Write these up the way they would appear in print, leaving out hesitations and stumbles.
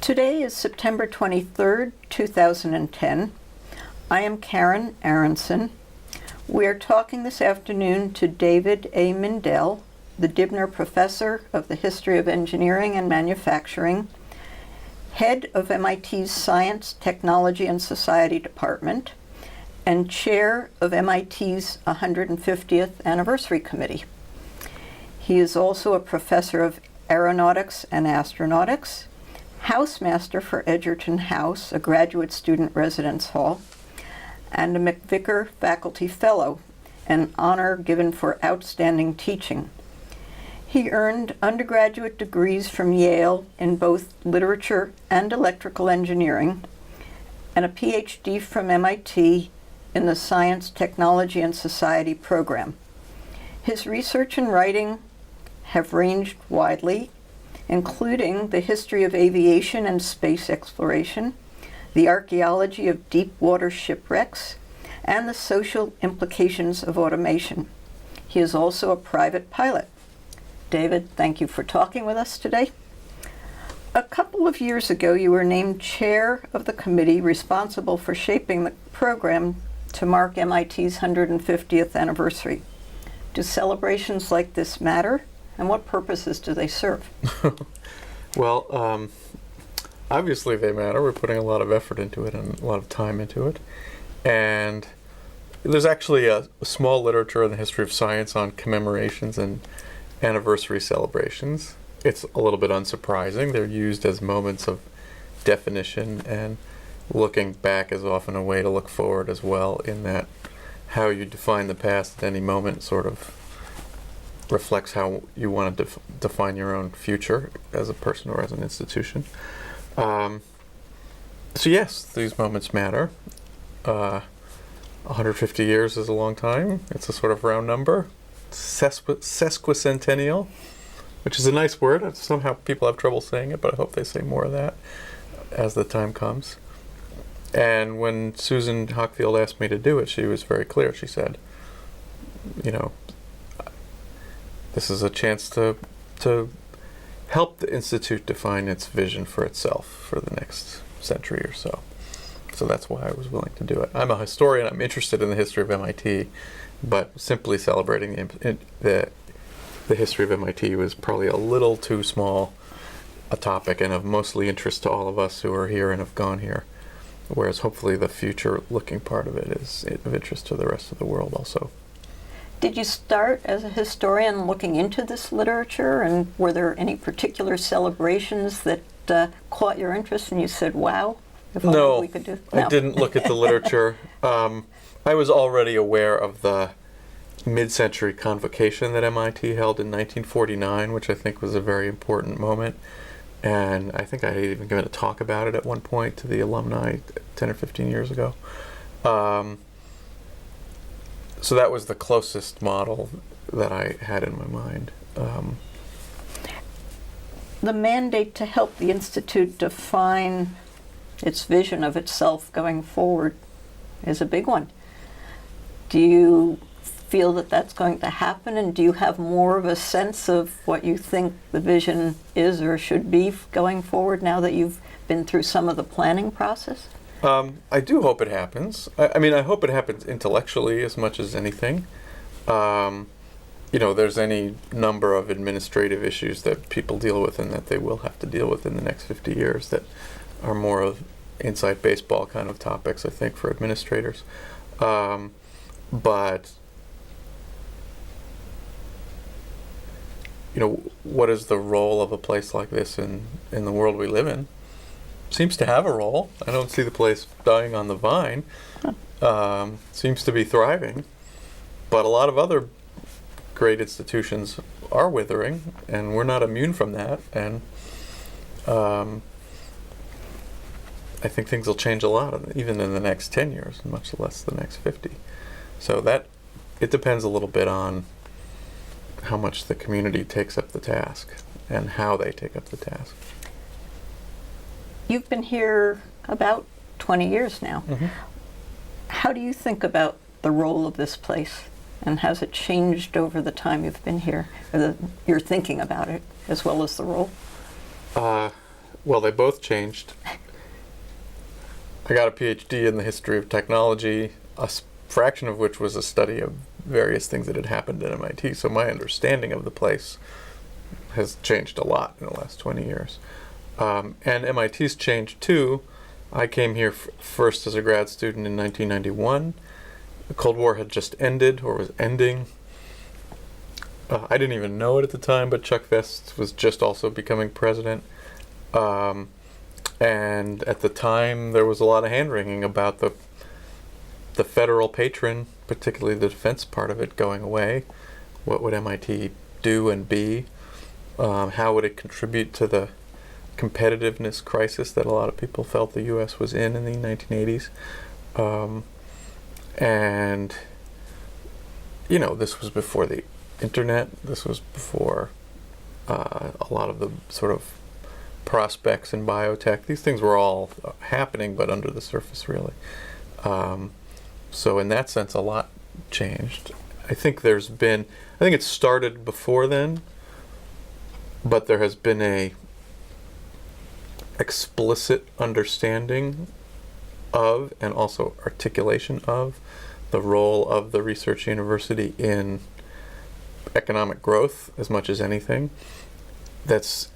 Today is September 23rd, 2010. I am Karen Aronson. We are talking this afternoon to David A. Mindell, the Dibner Professor of the History of Engineering and Manufacturing, Head of MIT's Science, Technology, and Society Department, and Chair of MIT's 150th Anniversary Committee. He is also a Professor of Aeronautics and Astronautics, Housemaster for Edgerton House, a graduate student residence hall, and a MacVicar Faculty Fellow, an honor given for outstanding teaching. He earned undergraduate degrees from Yale in both literature and electrical engineering, and a PhD from MIT in the Science, Technology, and Society program. His research and writing have ranged widely, including the history of aviation and space exploration, the archaeology of deepwater shipwrecks, and the social implications of automation. He is also a private pilot. David, thank you for talking with us today. A couple of years ago, you were named chair of the committee responsible for shaping the program to mark MIT's 150th anniversary. Do celebrations like this matter? And what purposes do they serve? Well, obviously they matter. We're putting a lot of effort into it and a lot of time into it. And there's actually a small literature in the history of science on commemorations and anniversary celebrations. It's a little bit unsurprising. They're used as moments of definition, and looking back is often a way to look forward as well, in that how you define the past at any moment sort of reflects how you want to define your own future as a person or as an institution. So yes, these moments matter. 150 years is a long time. It's a sort of round number. Sesquicentennial, which is a nice word. Somehow people have trouble saying it, but I hope they say more of that as the time comes. And when Susan Hockfield asked me to do it, she was very clear. She said, this is a chance to help the Institute define its vision for itself for the next century or so. So that's why I was willing to do it. I'm a historian. I'm interested in the history of MIT, but simply celebrating the history of MIT was probably a little too small a topic and of mostly interest to all of us who are here and have gone here, whereas hopefully the future-looking part of it is of interest to the rest of the world also. Did you start as a historian looking into this literature, and were there any particular celebrations that caught your interest and you said, wow, if only we could do? No, I didn't look at the literature. I was already aware of the mid-century convocation that MIT held in 1949, which I think was a very important moment. And I think I had even given a talk about it at one point to the alumni 10 or 15 years ago. So that was the closest model that I had in my mind. The mandate to help the Institute define its vision of itself going forward is a big one. Do you feel that that's going to happen, and do you have more of a sense of what you think the vision is or should be going forward now that you've been through some of the planning process? I do hope it happens. I hope it happens intellectually as much as anything. There's any number of administrative issues that people deal with and that they will have to deal with in the next 50 years that are more of inside baseball kind of topics, I think, for administrators. But what is the role of a place like this in the world we live in? Seems to have a role. I don't see the place dying on the vine. Seems to be thriving. But a lot of other great institutions are withering, and we're not immune from that. And I think things will change a lot, even in the next 10 years, much less the next 50. So it depends a little bit on how much the community takes up the task and how they take up the task. You've been here about 20 years now. Mm-hmm. How do you think about the role of this place, and has it changed over the time you've been here, or you're thinking about it, as well as the role? Well, they both changed. I got a PhD in the history of technology, fraction of which was a study of various things that had happened at MIT. So my understanding of the place has changed a lot in the last 20 years. And MIT's changed too. I came here first as a grad student in 1991. The Cold War had just ended, or was ending. I didn't even know it at the time, but Chuck Vest was just also becoming president. And at the time, there was a lot of hand-wringing about the federal patron, particularly the defense part of it, going away. What would MIT do and be? How would it contribute to the competitiveness crisis that a lot of people felt the U.S. was in the 1980s? And, you know, this was before the internet. This was before a lot of the sort of prospects in biotech. These things were all happening, but under the surface, really. So in that sense, a lot changed. I think it started before then, but there has been a explicit understanding of, and also articulation of, the role of the research university in economic growth as much as anything. That's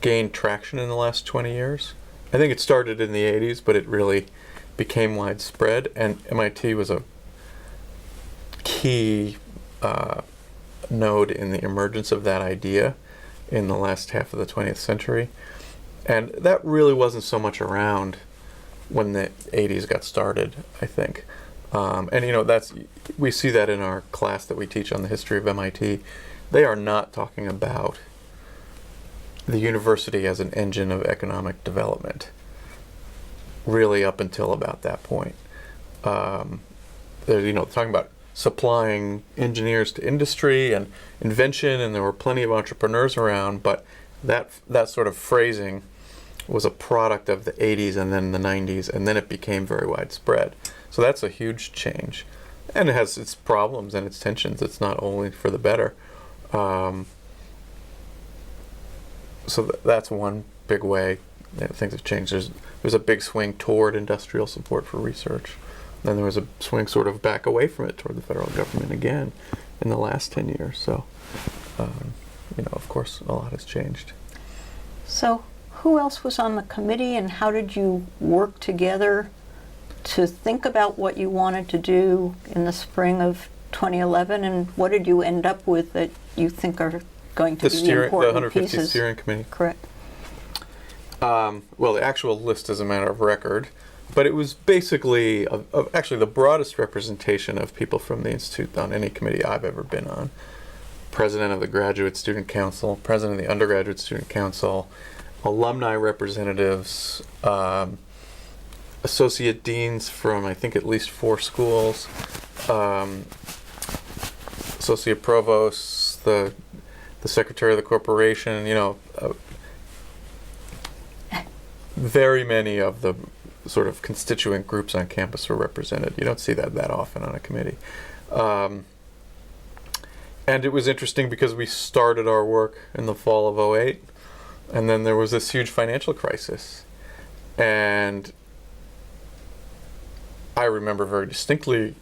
gained traction in the last 20 years. I think it started in the 80s, but it really became widespread, and MIT was a key node in the emergence of that idea in the last half of the 20th century. And that really wasn't so much around when the 80s got started, I think. And you know, we see that in our class that we teach on the history of MIT. They are not talking about the university as an engine of economic development, really up until about that point. They're talking about supplying engineers to industry and invention, and there were plenty of entrepreneurs around, but that sort of phrasing was a product of the 80s and then the 90s, and then it became very widespread. So that's a huge change. And it has its problems and its tensions. It's not only for the better. So that's one big way that things have changed. There's a big swing toward industrial support for research. Then there was a swing sort of back away from it toward the federal government again in the last 10 years. So, of course, a lot has changed. So who else was on the committee, and how did you work together to think about what you wanted to do in the spring of 2011, and what did you end up with that you think are going to be the important the 150 pieces? Steering Committee. Correct. Well, the actual list is a matter of record, but it was basically actually the broadest representation of people from the Institute on any committee I've ever been on. President of the Graduate Student Council, President of the Undergraduate Student Council, alumni representatives, associate deans from, I think, at least 4 schools, associate provosts, the secretary of the corporation, very many of the sort of constituent groups on campus were represented. You don't see that often on a committee. And it was interesting because we started our work in the fall of '08, and then there was this huge financial crisis. And I remember very distinctly,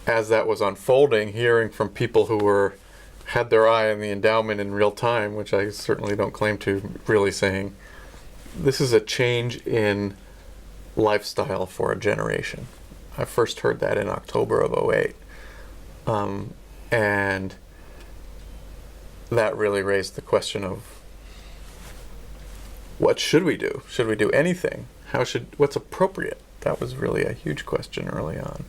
as that was unfolding, hearing from people who had their eye on the endowment in real time, which I certainly don't claim to, really saying, this is a change in lifestyle for a generation. I first heard that in October of '08. And that really raised the question of, what should we do? Should we do anything? What's appropriate? That was really a huge question early on.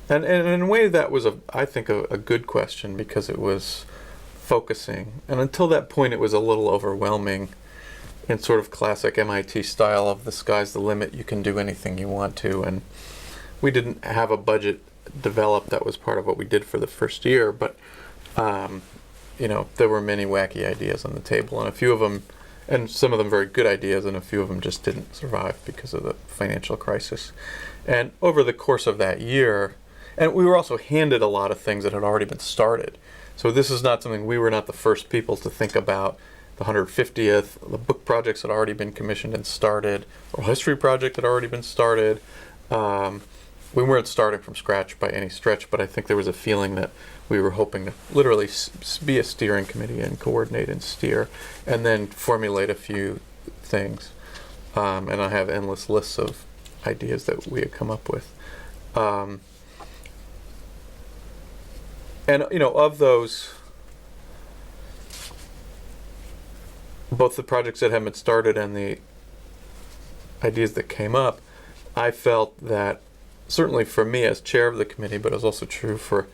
And in a way that was, I think, a good question, because it was focusing. And until that point, it was a little overwhelming in sort of classic MIT style of the sky's the limit, you can do anything you want to. And we didn't have a budget developed that was part of what we did for the first year, but there were many wacky ideas on the table, and a few of them, and some of them very good ideas, and a few of them just didn't survive because of the financial crisis. And over the course of that year, and we were also handed a lot of things that had already been started. So this is not something, we were not the first people to think about the 150th. The book projects had already been commissioned and started. Oral history project had already been started. We weren't starting from scratch by any stretch, but I think there was a feeling that we were hoping to literally be a steering committee and coordinate and steer, and then formulate a few things. And I have endless lists of ideas that we had come up with. And, of those, both the projects that have been started and the ideas that came up, I felt that, certainly for me as chair of the committee, but it was also true for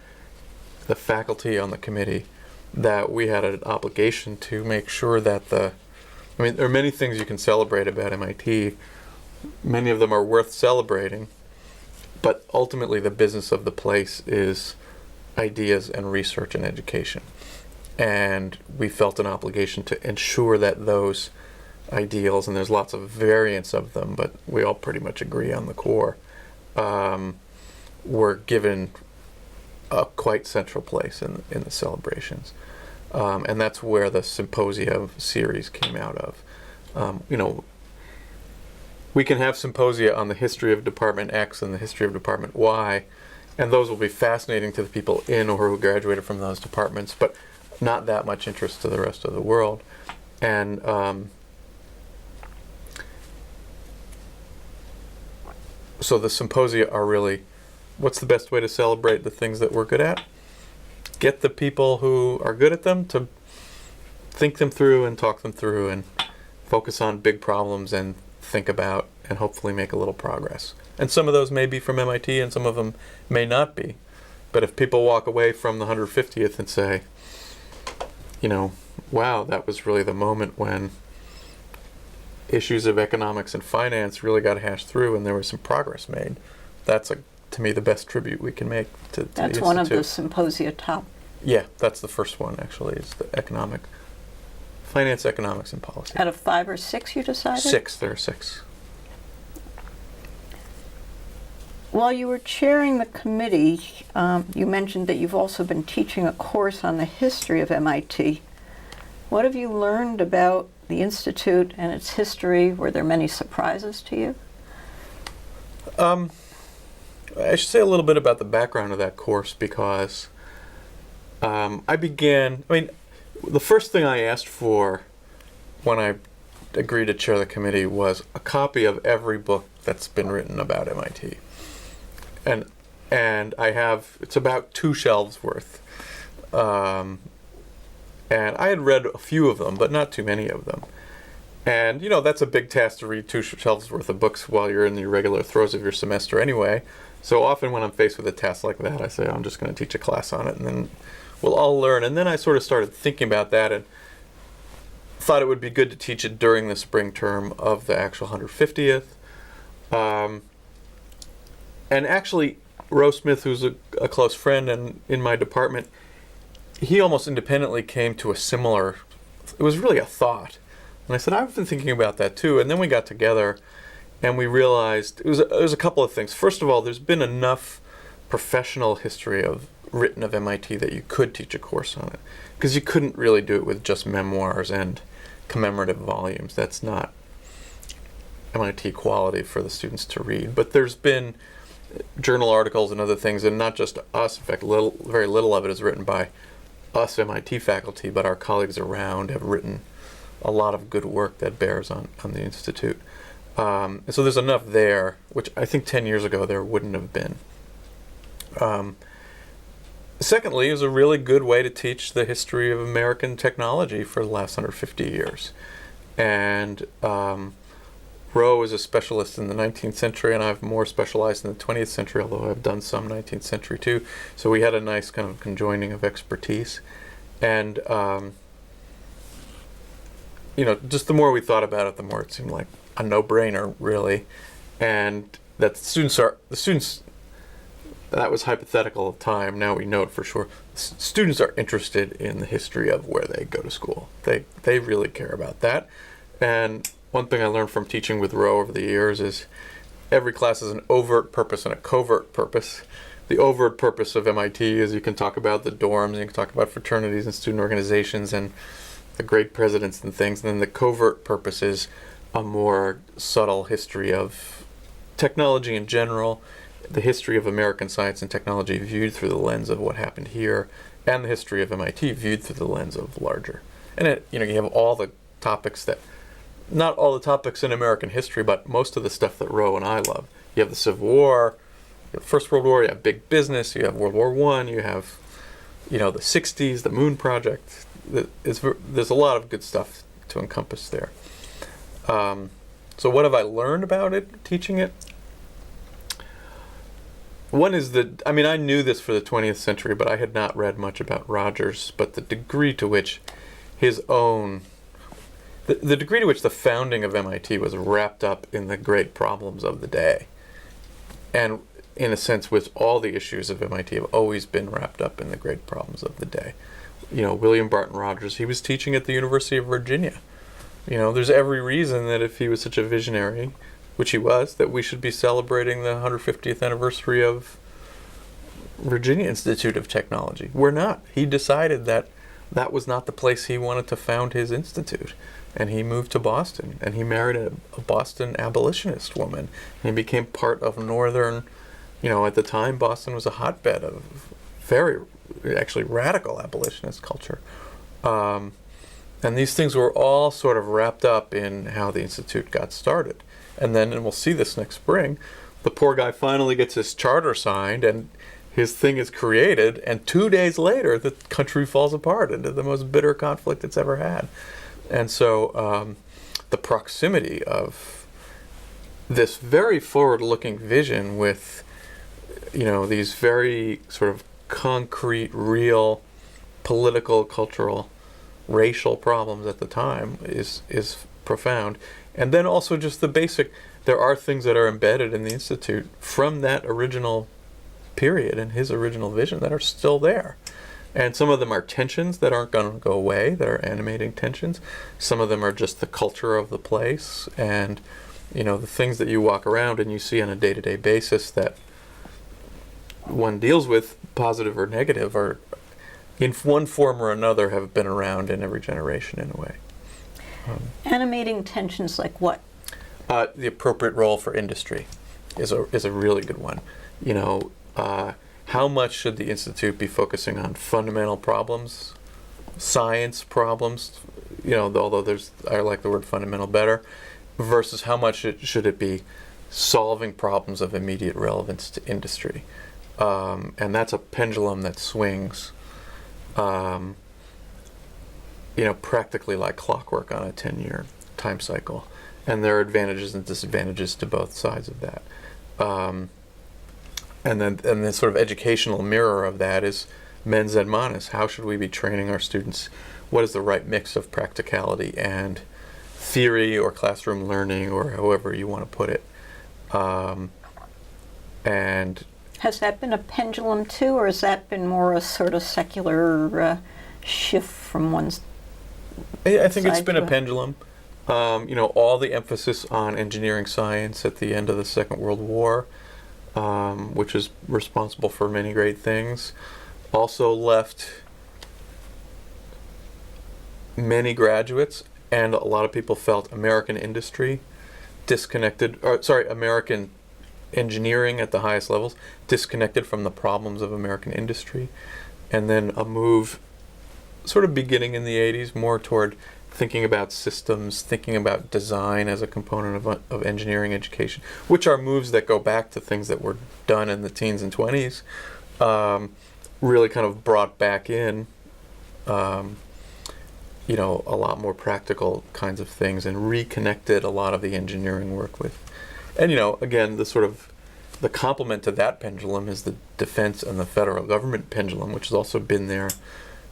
the faculty on the committee, that we had an obligation to make sure that there are many things you can celebrate about MIT. Many of them are worth celebrating, but ultimately the business of the place is ideas and research and education. And we felt an obligation to ensure that those ideals, and there's lots of variants of them, but we all pretty much agree on the core, were given a quite central place in the celebrations. And that's where the symposia series came out of. We can have symposia on the history of Department X and the history of Department Y, and those will be fascinating to the people in or who graduated from those departments, but not that much interest to the rest of the world. And so the symposia are really, what's the best way to celebrate the things that we're good at? Get the people who are good at them to think them through and talk them through and focus on big problems and think about and hopefully make a little progress. And some of those may be from MIT and some of them may not be. But if people walk away from the 150th and say, wow, that was really the moment when issues of economics and finance really got hashed through and there was some progress made, that's, to me, the best tribute we can make to the That's Institute. one of the symposia top. Yeah, that's the first one, actually, is the finance, economics, and policy. Out of 5 or 6 you decided? 6, there are 6. While you were chairing the committee, you mentioned that you've also been teaching a course on the history of MIT. What have you learned about the Institute and its history? Were there many surprises to you? I should say a little bit about the background of that course because the first thing I asked for when I agreed to chair the committee was a copy of every book that's been written about MIT. And it's about 2 shelves worth. And I had read a few of them, but not too many of them. And, that's a big task to read 2 shelves worth of books while you're in the regular throes of your semester anyway. So often when I'm faced with a task like that, I say, I'm just going to teach a class on it, and then we'll all learn. And then I sort of started thinking about that and thought it would be good to teach it during the spring term of the actual 150th. And actually, Roe Smith, who's a close friend and in my department, he almost independently came to a similar, it was really a thought. And I said, I've been thinking about that too. And then we got together and we realized, it was a couple of things. First of all, there's been enough professional history written of MIT that you could teach a course on it. Because you couldn't really do it with just memoirs and commemorative volumes. That's not MIT quality for the students to read. But there's been journal articles and other things, and not just us. In fact, very little of it is written by us MIT faculty, but our colleagues around have written a lot of good work that bears on the Institute. And so there's enough there, which I think 10 years ago there wouldn't have been. Secondly, it was a really good way to teach the history of American technology for the last 150 years. And Roe is a specialist in the 19th century, and I've more specialized in the 20th century, although I've done some 19th century too. So we had a nice kind of conjoining of expertise. And, just the more we thought about it, the more it seemed like a no-brainer, really. And that the students, that was hypothetical at the time, now we know it for sure. Students are interested in the history of where they go to school. They really care about that. And one thing I learned from teaching with Roe over the years is every class has an overt purpose and a covert purpose. The overt purpose of MIT is you can talk about the dorms, you can talk about fraternities and student organizations and the great presidents and things. And then the covert purpose is a more subtle history of technology in general, the history of American science and technology viewed through the lens of what happened here, and the history of MIT viewed through the lens of larger. And you have all the topics that, not all the topics in American history, but most of the stuff that Roe and I love. You have the Civil War, you have First World War, you have big business, you have World War I, you have, the 60s, the Moon Project. There's a lot of good stuff to encompass there. So what have I learned about it, teaching it? One is I knew this for the 20th century, but I had not read much about Rogers, but the degree to which the degree to which the founding of MIT was wrapped up in the great problems of the day, and in a sense, with all the issues of MIT have always been wrapped up in the great problems of the day. William Barton Rogers, he was teaching at the University of Virginia. There's every reason that if he was such a visionary, which he was, that we should be celebrating the 150th anniversary of Virginia Institute of Technology. We're not. He decided that was not the place he wanted to found his institute. And he moved to Boston, and he married a Boston abolitionist woman. And he became part of northern, at the time, Boston was a hotbed of very, actually radical abolitionist culture. And these things were all sort of wrapped up in how the institute got started. And we'll see this next spring, the poor guy finally gets his charter signed, and his thing is created, and 2 days later, the country falls apart into the most bitter conflict it's ever had. And so the proximity of this very forward-looking vision with, these very sort of concrete, real, political, cultural, racial problems at the time is profound. And then also just the basic, there are things that are embedded in the Institute from that original period and his original vision that are still there. And some of them are tensions that aren't going to go away, that are animating tensions. Some of them are just the culture of the place and, the things that you walk around and you see on a day-to-day basis that one deals with, positive or negative, or in one form or another have been around in every generation in a way. Animating tensions like what? The appropriate role for industry is a really good one. How much should the Institute be focusing on fundamental problems, science problems, although I like the word fundamental better, versus how much should it be solving problems of immediate relevance to industry? And that's a pendulum that swings, practically like clockwork on a 10-year time cycle. And there are advantages and disadvantages to both sides of that. And then the sort of educational mirror of that is mens et manus. How should we be training our students? What is the right mix of practicality and theory or classroom learning or however you want to put it? And has that been a pendulum too, or has that been more a sort of secular shift from one's I think it's been a pendulum. All the emphasis on engineering science at the end of the Second World War, which is responsible for many great things, also left many graduates, and a lot of people felt American industry American engineering at the highest levels disconnected from the problems of American industry, and then a move sort of beginning in the 80s more toward thinking about systems, thinking about design as a component of engineering education, which are moves that go back to things that were done in the teens and 20s, really kind of brought back in, a lot more practical kinds of things and reconnected a lot of the engineering work with. And, again, the complement to that pendulum is the defense and the federal government pendulum, which has also been there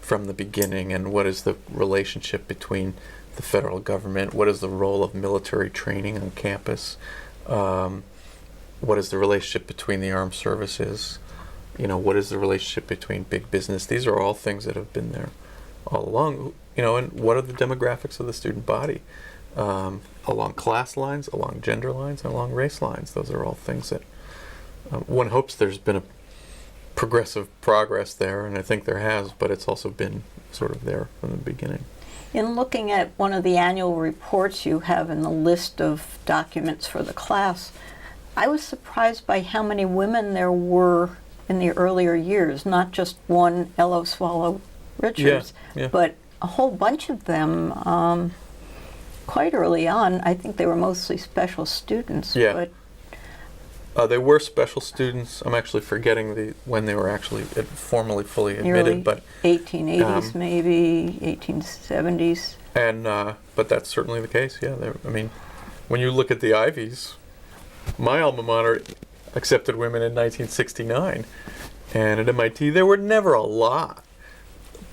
from the beginning. And what is the relationship between the federal government? What is the role of military training on campus? What is the relationship between the armed services? What is the relationship between big business? These are all things that have been there all along. And what are the demographics of the student body? Along class lines, along gender lines, and along race lines. Those are all things that one hopes there's been a progressive progress there, and I think there has, but it's also been sort of there from the beginning. In looking at one of the annual reports you have in the list of documents for the class, I was surprised by how many women there were in the earlier years, not just one Ella Swallow Richards, but a whole bunch of them quite early on. I think they were mostly special students. Yeah. But they were special students. I'm actually forgetting when they were actually formally fully admitted, but 1880s, maybe 1870s. And but that's certainly the case. Yeah, I mean, when you look at the Ivies, my alma mater accepted women in 1969, and at MIT there were never a lot,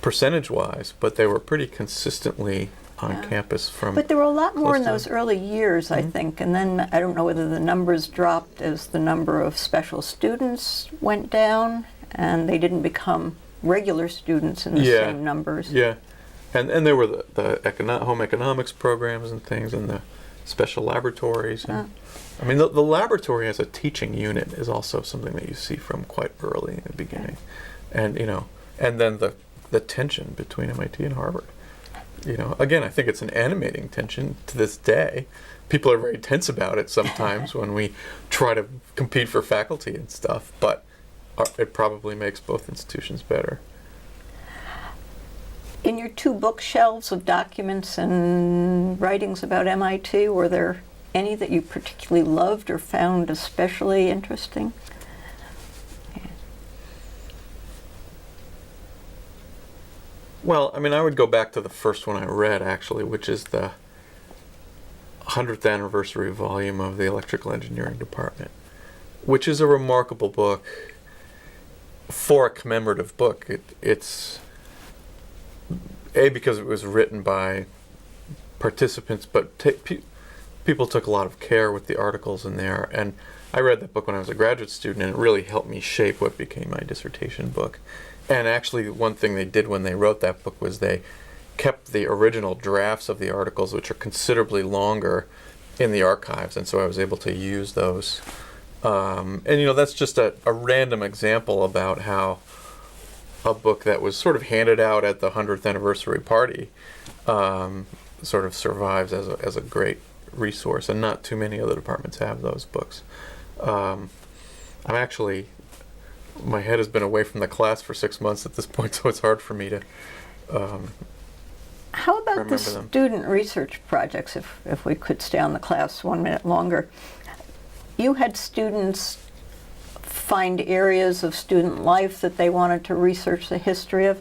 percentage-wise, but they were pretty consistently on campus from. But there were a lot more in those early years, I think, and then I don't know whether the numbers dropped as the number of special students went down, and they didn't become regular students in the same numbers. Yeah, and there were the home economics programs and things, and the special laboratories. And, I mean, the laboratory as a teaching unit is also something that you see from quite early in the beginning, and and then the tension between MIT and Harvard. Again, I think it's an animating tension to this day. People are very tense about it sometimes when we try to compete for faculty and stuff, but it probably makes both institutions better. In your 2 bookshelves of documents and writings about MIT, were there any that you particularly loved or found especially interesting? Well, I mean, I would go back to the first one I read, actually, which is the 100th anniversary volume of the Electrical Engineering Department, which is a remarkable book for a commemorative book. It's because it was written by participants, but people took a lot of care with the articles in there. And I read that book when I was a graduate student, and it really helped me shape what became my dissertation book. And actually, one thing they did when they wrote that book was they kept the original drafts of the articles, which are considerably longer, in the archives, and so I was able to use those. And that's just a random example about how a book that was sort of handed out at the 100th anniversary party sort of survives as a great resource, and not too many other departments have those books. My head has been away from the class for 6 months at this point, so it's hard for me to How about the remember them. student research projects, if we could stay on the class 1 minute longer? You had students find areas of student life that they wanted to research the history of.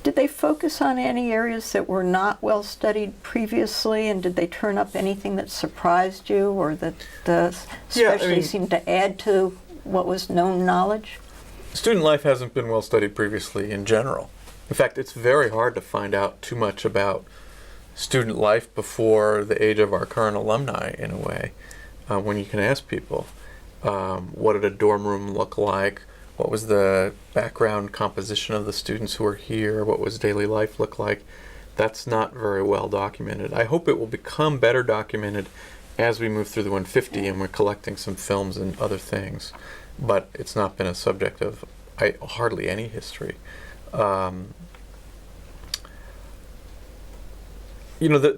Did they focus on any areas that were not well studied previously, and did they turn up anything that surprised you or that especially seemed to add to what was known knowledge? Student life hasn't been well studied previously in general. In fact, it's very hard to find out too much about student life before the age of our current alumni, in a way, when you can ask people, what did a dorm room look like? What was the background composition of the students who were here? What was daily life look like? That's not very well documented. I hope it will become better documented as we move through the 150 and we're collecting some films and other things. But it's not been a subject of hardly any history. The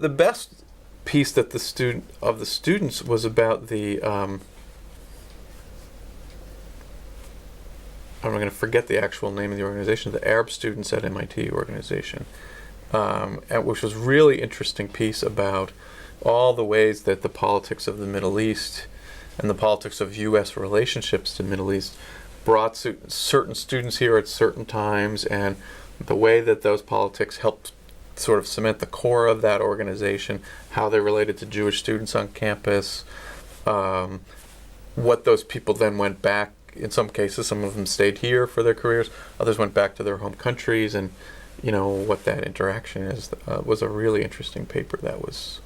best piece that the students was about the I'm going to forget the actual name of the organization, the Arab Students at MIT organization, which was really interesting piece about all the ways that the politics of the Middle East and the politics of U.S. relationships to the Middle East brought certain students here at certain times, and the way that those politics helped sort of cement the core of that organization, how they related to Jewish students on campus, what those people then went back. In some cases, some of them stayed here for their careers, others went back to their home countries, and what that interaction is was a really interesting paper. That was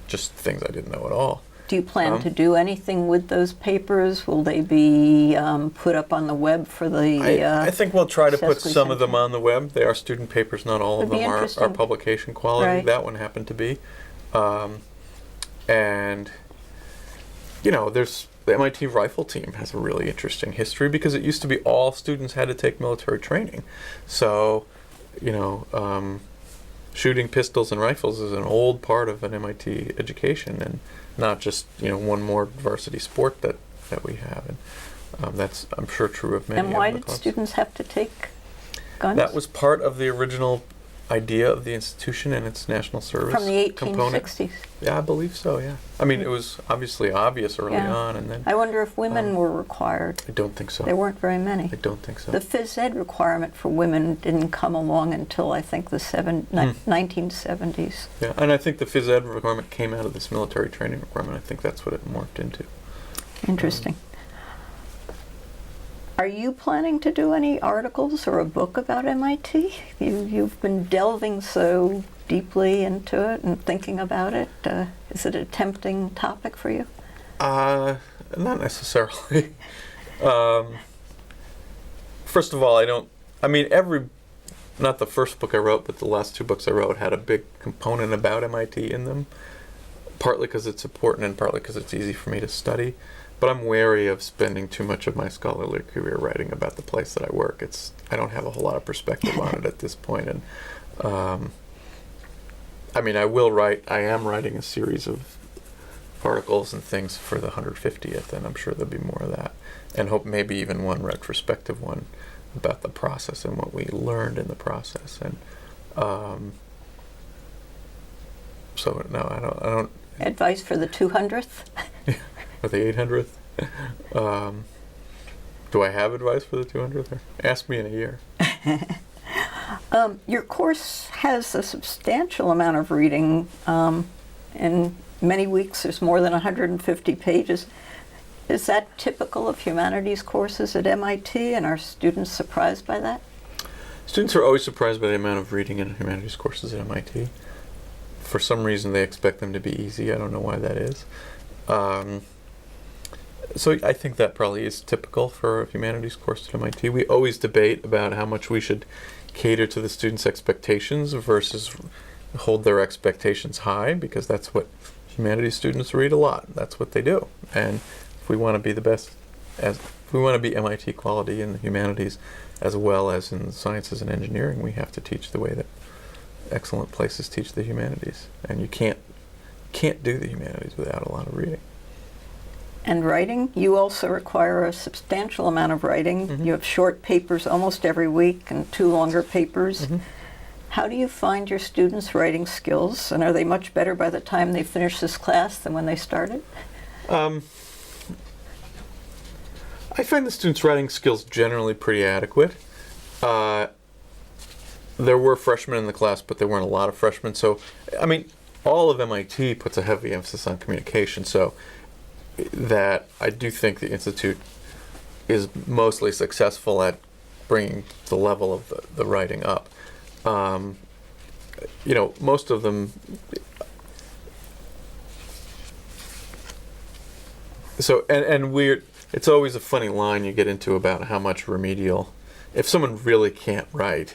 just things I didn't know at all. Do you plan to do anything with those papers? Will they be put up on the web for the I think we'll try to put Cecily some of them Center? on the web. They are student papers, not all of Would be them are interesting. publication quality. Right. That one happened to be. And there's the MIT rifle team has a really interesting history, because it used to be all students had to take military training. So, shooting pistols and rifles is an old part of an MIT education, and not just one more varsity sport that we have. And that's, I'm sure, true of many. And why of the did clubs. students have to take guns? That was part of the original idea of the institution and its national service from the component. 1860s. Yeah, I believe so. Yeah, I mean, it was obviously obvious early Yeah. on, and then I wonder if women were required. I don't think so. There weren't very many. I don't think so. The phys ed requirement for women didn't come along until I think the 1970s. Yeah, and I think the phys ed requirement came out of this military training requirement. I think that's what it morphed into. Interesting. Are you planning to do any articles or a book about MIT? You've been delving so deeply into it and thinking about it. Is it a tempting topic for you? Not necessarily. First of all, not the first book I wrote, but the last two books I wrote had a big component about MIT in them, partly because it's important and partly because it's easy for me to study. But I'm wary of spending too much of my scholarly career writing about the place that I work. I don't have a whole lot of perspective on it at this point. And I am writing a series of articles and things for the 150th, and I'm sure there'll be more of that. And hope maybe even one retrospective one about the process and what we learned in the process. And so no, I don't. Advice for the 200th? For the 800th? Do I have advice for the 200th? Ask me in a year. Your course has a substantial amount of reading. In many weeks, there's more than 150 pages. Is that typical of humanities courses at MIT, and are students surprised by that? Students are always surprised by the amount of reading in humanities courses at MIT. For some reason, they expect them to be easy. I don't know why that is. So I think that probably is typical for a humanities course at MIT. We always debate about how much we should cater to the students' expectations versus hold their expectations high, because that's what humanities students read a lot. That's what they do. And if we want to be the best, if we want to be MIT quality in the humanities as well as in sciences and engineering, we have to teach the way that excellent places teach the humanities. And you can't do the humanities without a lot of reading. And writing, you also require a substantial amount of writing. Mm-hmm. You have short papers almost every week and 2 longer papers. Mm-hmm. How do you find your students' writing skills, and are they much better by the time they finish this class than when they started? I find the students' writing skills generally pretty adequate. There were freshmen in the class, but there weren't a lot of freshmen. So, all of MIT puts a heavy emphasis on communication. So that I do think the Institute is mostly successful at bringing the level of the writing up. Most of them. So, and it's always a funny line you get into about how much remedial. If someone really can't write,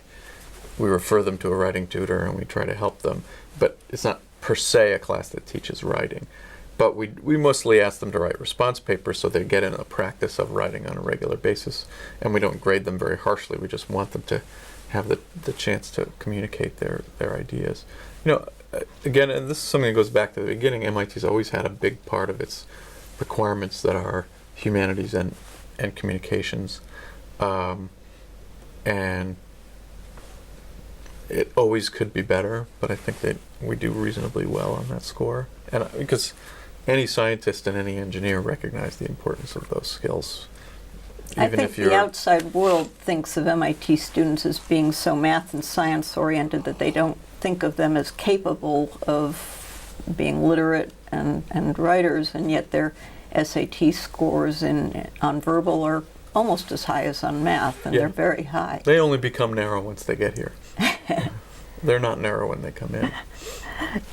we refer them to a writing tutor and we try to help them. But it's not per se a class that teaches writing. But we mostly ask them to write response papers so they get in a practice of writing on a regular basis. And we don't grade them very harshly. We just want them to have the chance to communicate their ideas. Again, and this is something that goes back to the beginning, MIT's always had a big part of its requirements that are humanities and communications. And it always could be better, but I think that we do reasonably well on that score. And because any scientist and any engineer recognize the importance of those skills. I think the outside world thinks of MIT students as being so math and science oriented that they don't think of them as capable of being literate and writers, and yet their SAT scores on verbal are almost as high as on math, and they're very high. They only become narrow once they get here. They're not narrow when they come in.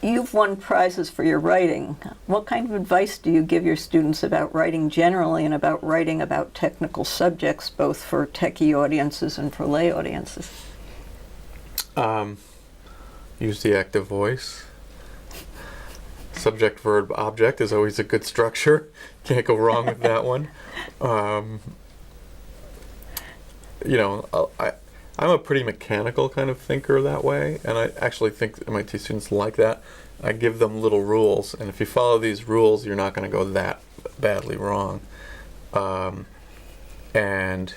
You've won prizes for your writing. What kind of advice do you give your students about writing generally and about writing about technical subjects, both for techie audiences and for lay audiences? Use the active voice. Subject, verb, object is always a good structure. Can't go wrong with that one. I'm a pretty mechanical kind of thinker that way, and I actually think MIT students like that. I give them little rules, and if you follow these rules, you're not going to go that badly wrong. And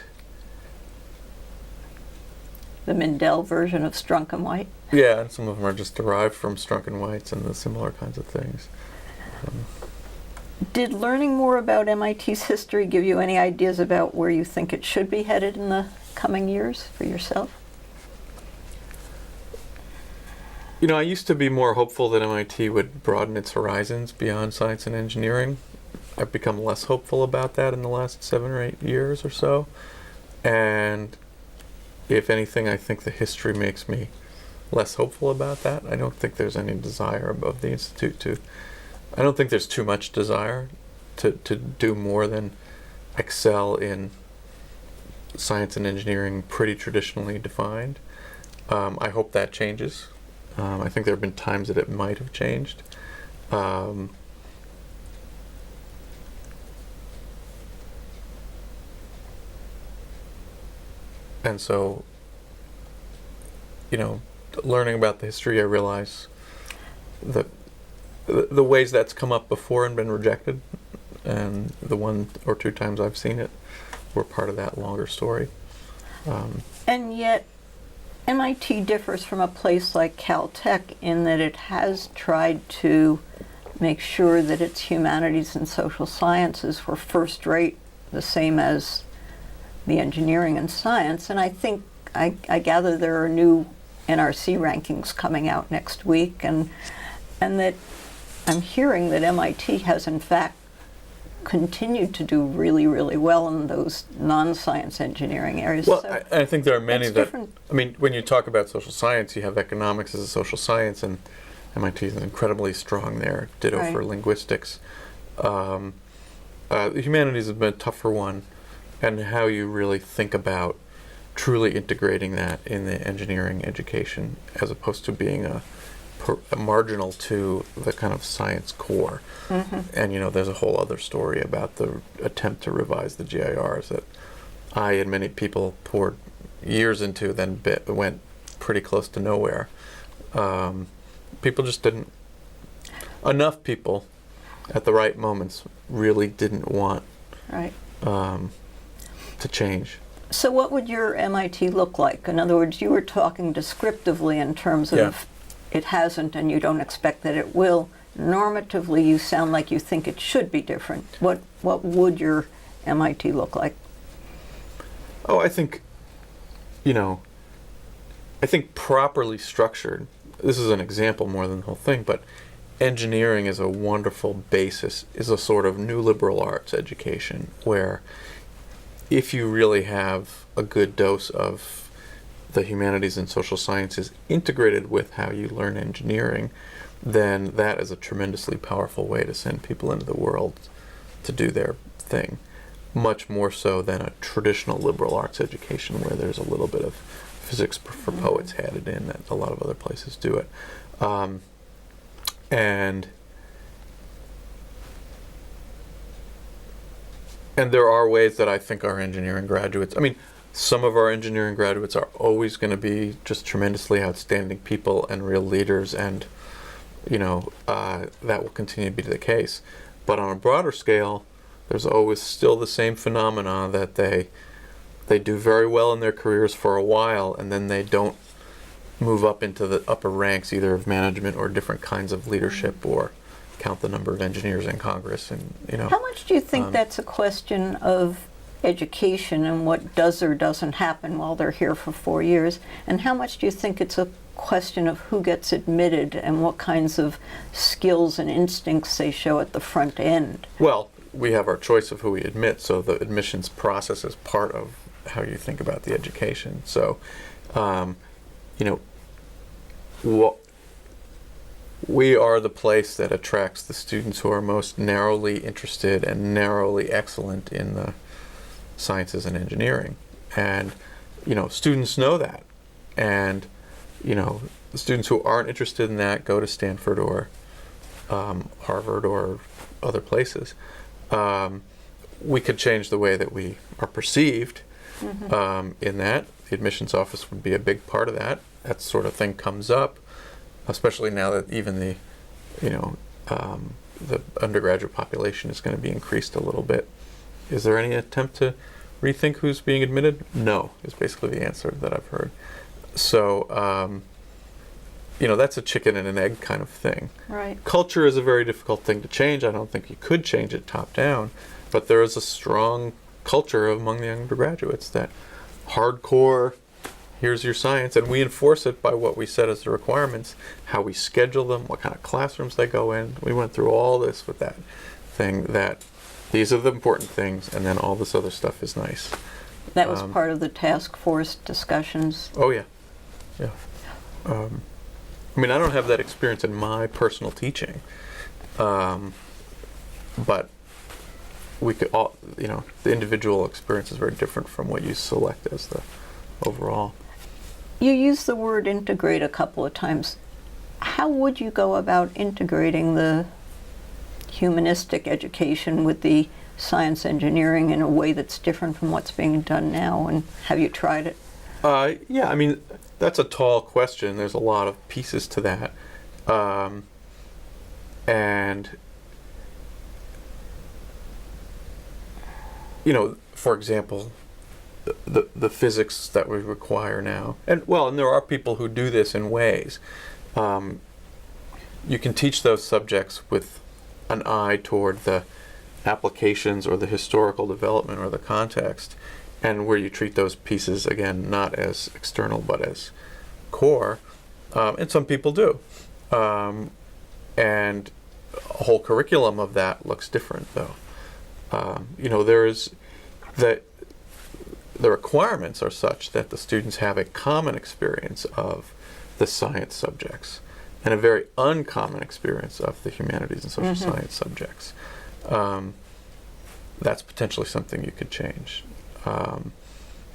The Mindell version of Strunk and White. yeah, and some of them are just derived from Strunk and Whites and the similar kinds of things. Did learning more about MIT's history give you any ideas about where you think it should be headed in the coming years for yourself? You know, I used to be more hopeful that MIT would broaden its horizons beyond science and engineering. I've become less hopeful about that in the last 7 or 8 years or so. And if anything, I think the history makes me less hopeful about that. I don't think there's any desire of the Institute to... I don't think there's too much desire to do more than excel in science and engineering pretty traditionally defined. I hope that changes. I think there have been times that it might have changed. And so, you know, learning about the history, I realize that the ways that's come up before and been rejected, and the 1 or 2 times I've seen it, were part of that longer story. And yet, MIT differs from a place like Caltech in that it has tried to make sure that its humanities and social sciences were first rate, the same as the engineering and science. And I think, I gather there are new NRC rankings coming out next week, and that I'm hearing that MIT has in fact continued to do really, really well in those non-science engineering areas. Well, So I think there are many that's that, different. I mean, when you talk about social science, you have economics as a social science, and MIT is incredibly strong there, ditto Right. for linguistics. The humanities has been a tougher one, and how you really think about truly integrating that in the engineering education as opposed to being a marginal to the kind of science core. Mm-hmm. And, you know, there's a whole other story about the attempt to revise the GIRs that I and many people poured years into, then went pretty close to nowhere. People just didn't, enough people at the right moments really didn't want Right. to change. So what would your MIT look like? In other words, you were talking descriptively in terms of Yeah. it hasn't and you don't expect that it will. Normatively, you sound like you think it should be different. What would your MIT look like? Oh, I think, you know, I think properly structured, this is an example more than the whole thing, but engineering is a wonderful basis, is a sort of new liberal arts education where if you really have a good dose of the humanities and social sciences integrated with how you learn engineering, then that is a tremendously powerful way to send people into the world to do their thing. Much more so than a traditional liberal arts education where there's a little bit of physics for poets added in that a lot of other places do it. And there are ways that I think our engineering graduates, I mean, some of our engineering graduates are always going to be just tremendously outstanding people and real leaders, and, you know, that will continue to be the case. But on a broader scale, there's always still the same phenomena that they do very well in their careers for a while, and then they don't move up into the upper ranks either of management or different kinds of leadership, or count the number of engineers in Congress, and, you know. How much do you think that's a question of education and what does or doesn't happen while they're here for 4 years? And how much do you think it's a question of who gets admitted and what kinds of skills and instincts they show at the front end? Well, we have our choice of who we admit, so the admissions process is part of how you think about the education. So, you know, we are the place that attracts the students who are most narrowly interested and narrowly excellent in the sciences and engineering. And, you know, students know that. And, you know, the students who aren't interested in that go to Stanford or Harvard or other places. We could change the way that we are perceived, in that. The admissions office would be a big part of that. That sort of thing comes up, especially now that even the undergraduate population is going to be increased a little bit. Is there any attempt to rethink who's being admitted? No, is basically the answer that I've heard. So, that's a chicken and an egg kind of thing. Right. Culture is a very difficult thing to change. I don't think you could change it top down, but there is a strong culture among the undergraduates that hardcore, here's your science, and we enforce it by what we set as the requirements, how we schedule them, what kind of classrooms they go in. We went through all this with that thing, that these are the important things, and then all this other stuff is nice. That was part of the task force discussions. Oh, yeah. Yeah. I don't have that experience in my personal teaching, but we could all, the individual experience is very different from what you select as the overall. You used the word integrate a couple of times. How would you go about integrating the humanistic education with the science engineering in a way that's different from what's being done now, and have you tried it? Yeah, that's a tall question. There's a lot of pieces to that. And, for example, the physics that we require now. And there are people who do this in ways. You can teach those subjects with an eye toward the applications or the historical development or the context, and where you treat those pieces, again, not as external but as core. And some people do. And a whole curriculum of that looks different, though. There's the requirements are such that the students have a common experience of the science subjects and a very uncommon experience of the humanities and social science subjects. That's potentially something you could change.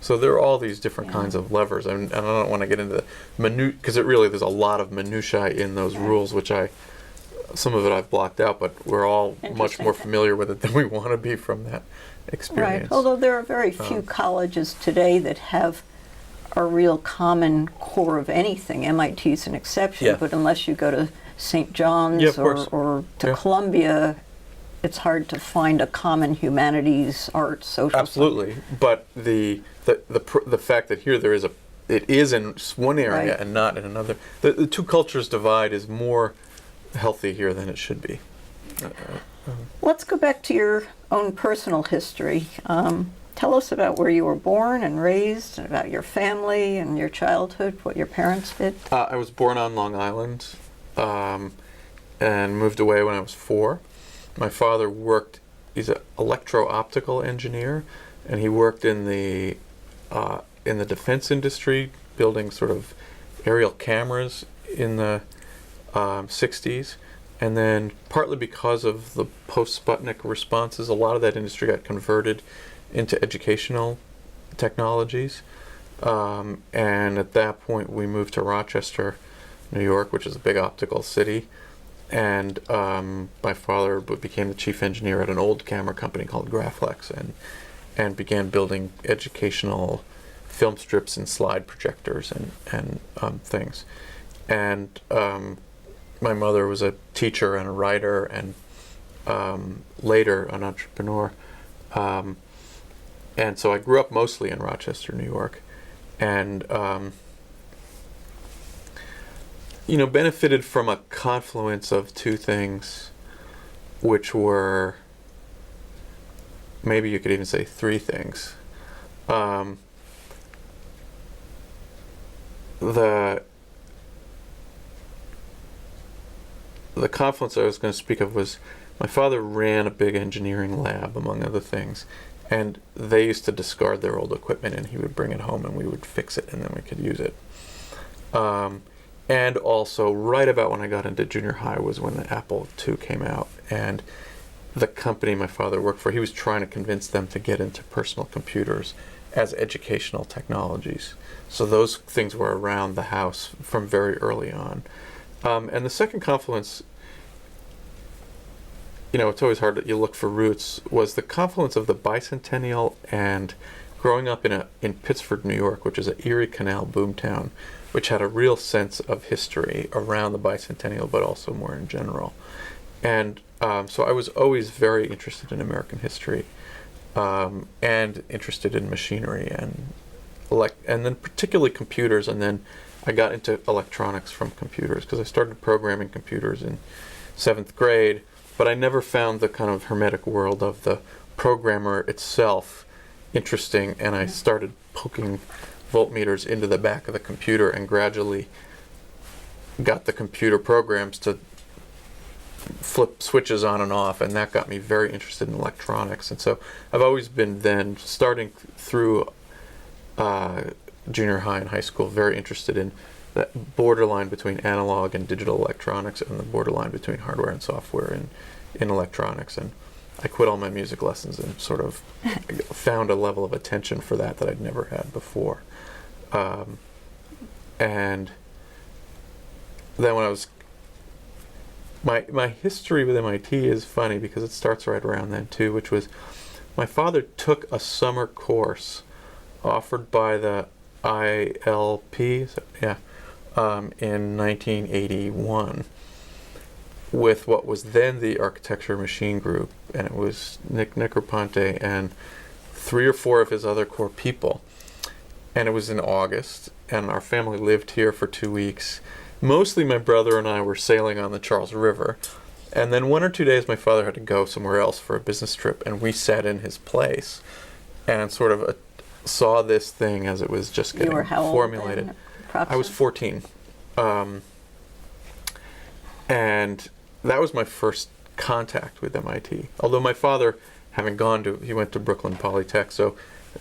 So there are all these different kinds of levers, and I don't want to get into the because there's a lot of minutiae in those rules, which some of it I've blocked out, but we're all much more familiar with it than we want to be from that experience. Right, although there are very few colleges today that have a real common core of anything. MIT is an exception, but unless you go to St. John's or to Columbia, it's hard to find a common humanities, arts, social. Absolutely, but the fact that here it is in one area and not in another. The two cultures divide is more healthy here than it should be. Let's go back to your own personal history. Tell us about where you were born and raised, and about your family and your childhood, what your parents did. I was born on Long Island and moved away when I was 4. My father he's an electro-optical engineer, and he worked in the defense industry, building sort of aerial cameras in the 60s. And then partly because of the post-Sputnik responses, a lot of that industry got converted into educational technologies. And at that point, we moved to Rochester, New York, which is a big optical city. And my father became the chief engineer at an old camera company called Graflex, and began building educational film strips and slide projectors and things. And my mother was a teacher and a writer, and later an entrepreneur. And so I grew up mostly in Rochester, New York, and benefited from a confluence of two things, which were, maybe you could even say 3 things. The confluence I was going to speak of was my father ran a big engineering lab, among other things, and they used to discard their old equipment, and he would bring it home and we would fix it and then we could use it. And also, right about when I got into junior high was when the Apple II came out, and the company my father worked for, he was trying to convince them to get into personal computers as educational technologies. So those things were around the house from very early on. And the second confluence, it's always hard that you look for roots, was the confluence of the bicentennial and growing up in Pittsford, New York, which is an Erie Canal boomtown, which had a real sense of history around the bicentennial, but also more in general. And so I was always very interested in American history, and interested in machinery and then particularly computers. And then I got into electronics from computers because I started programming computers in 7th grade, but I never found the kind of hermetic world of the programmer itself interesting, and I started poking voltmeters into the back of the computer and gradually got the computer programs to flip switches on and off, and that got me very interested in electronics. And so I've always been then, starting through junior high and high school, very interested in that borderline between analog and digital electronics and the borderline between hardware and software in electronics. And I quit all my music lessons and sort of found a level of attention for that I'd never had before. And then when I was my history with MIT is funny because it starts right around then too, which was my father took a summer course offered by the ILP, in 1981 with what was then the Architecture Machine Group, and it was Nick Negroponte and 3 or 4 of his other core people. And it was in August, and our family lived here for 2 weeks. Mostly my brother and I were sailing on the Charles River, and then 1 or 2 days my father had to go somewhere else for a business trip, and we sat in his place and sort of saw this thing as it was just getting formulated. Then, I was 14. And that was my first contact with MIT. Although my father, he went to Brooklyn Polytech, so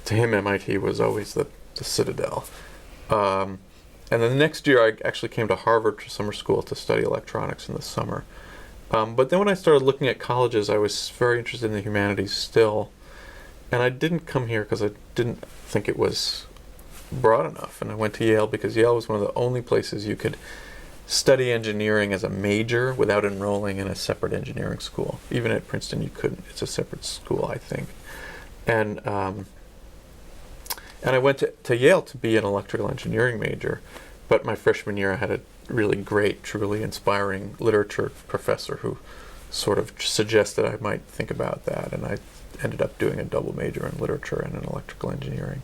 to him MIT was always the citadel. And then the next year I actually came to Harvard for summer school to study electronics in the summer. But then when I started looking at colleges, I was very interested in the humanities still. And I didn't come here because I didn't think it was broad enough. And I went to Yale because Yale was one of the only places you could study engineering as a major without enrolling in a separate engineering school. Even at Princeton you couldn't. It's a separate school, I think. And I went to Yale to be an electrical engineering major, but my freshman year I had a really great, truly inspiring literature professor who sort of suggested I might think about that, and I ended up doing a double major in literature and in electrical engineering.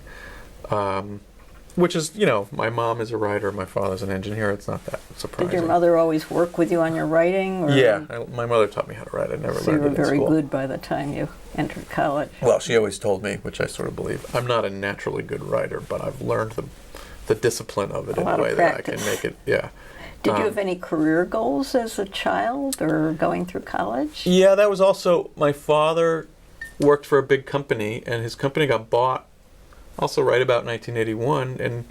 Which is, my mom is a writer, my father's an engineer. It's not that surprising. Did your mother always work with you on your writing? Or Yeah, my mother taught me how to write. I never learned it in school. So you were very good by the time you entered college. Well, she always told me, which I sort of believe. I'm not a naturally good writer, but I've learned the discipline of it in a way that I can make it, yeah. Did you have any career goals as a child or going through college? Yeah, that was also, my father worked for a big company, and his company got bought also right about 1981, and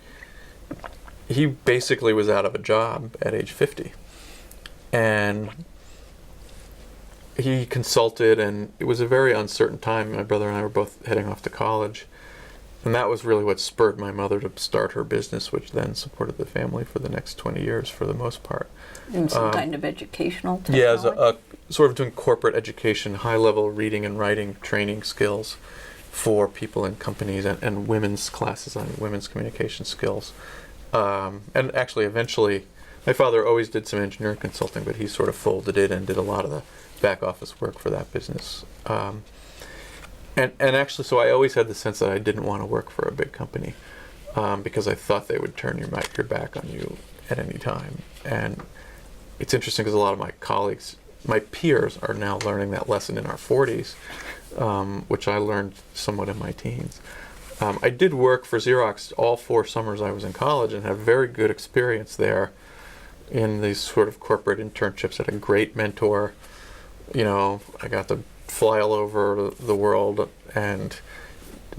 he basically was out of a job at age 50. And he consulted, and it was a very uncertain time. My brother and I were both heading off to college, and that was really what spurred my mother to start her business, which then supported the family for the next 20 years for the most part. In some kind of educational technology? Yeah, as a sort of doing corporate education, high-level reading and writing training skills for people in companies, and women's classes on women's communication skills. And actually, eventually, my father always did some engineering consulting, but he sort of folded it and did a lot of the back office work for that business. And actually, so I always had the sense that I didn't want to work for a big company because I thought they would turn your back on you at any time. And it's interesting because a lot of my colleagues, my peers, are now learning that lesson in our 40s. Which I learned somewhat in my teens. I did work for Xerox all 4 summers I was in college and had a very good experience there in these sort of corporate internships. I had a great mentor. I got to fly all over the world and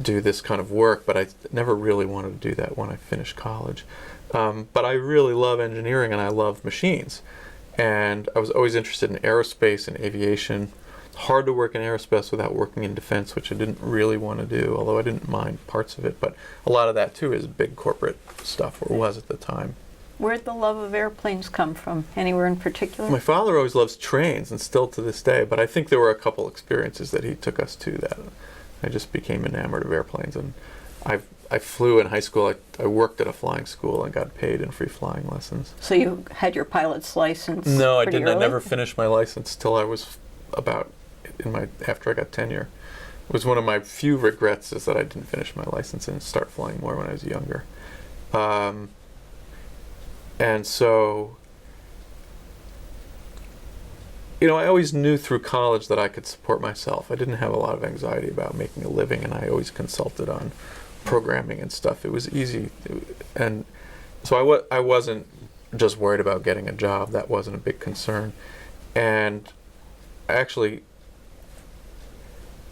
do this kind of work, but I never really wanted to do that when I finished college. But I really love engineering and I love machines. And I was always interested in aerospace and aviation. Hard to work in aerospace without working in defense, which I didn't really want to do, although I didn't mind parts of it. But a lot of that, too, is big corporate stuff, or was at the time. Where'd the love of airplanes come from? Anywhere in particular? My father always loves trains, and still to this day, but I think there were a couple experiences that he took us to that I just became enamored of airplanes. And I flew in high school. I worked at a flying school and got paid in free flying lessons. So you had your pilot's license? No, I pretty didn't. I early? never finished my license till I was about after I got tenure. It was one of my few regrets is that I didn't finish my license and start flying more when I was younger. And so, I always knew through college that I could support myself. I didn't have a lot of anxiety about making a living, and I always consulted on programming and stuff. It was easy. And so I wasn't just worried about getting a job. That wasn't a big concern. And I actually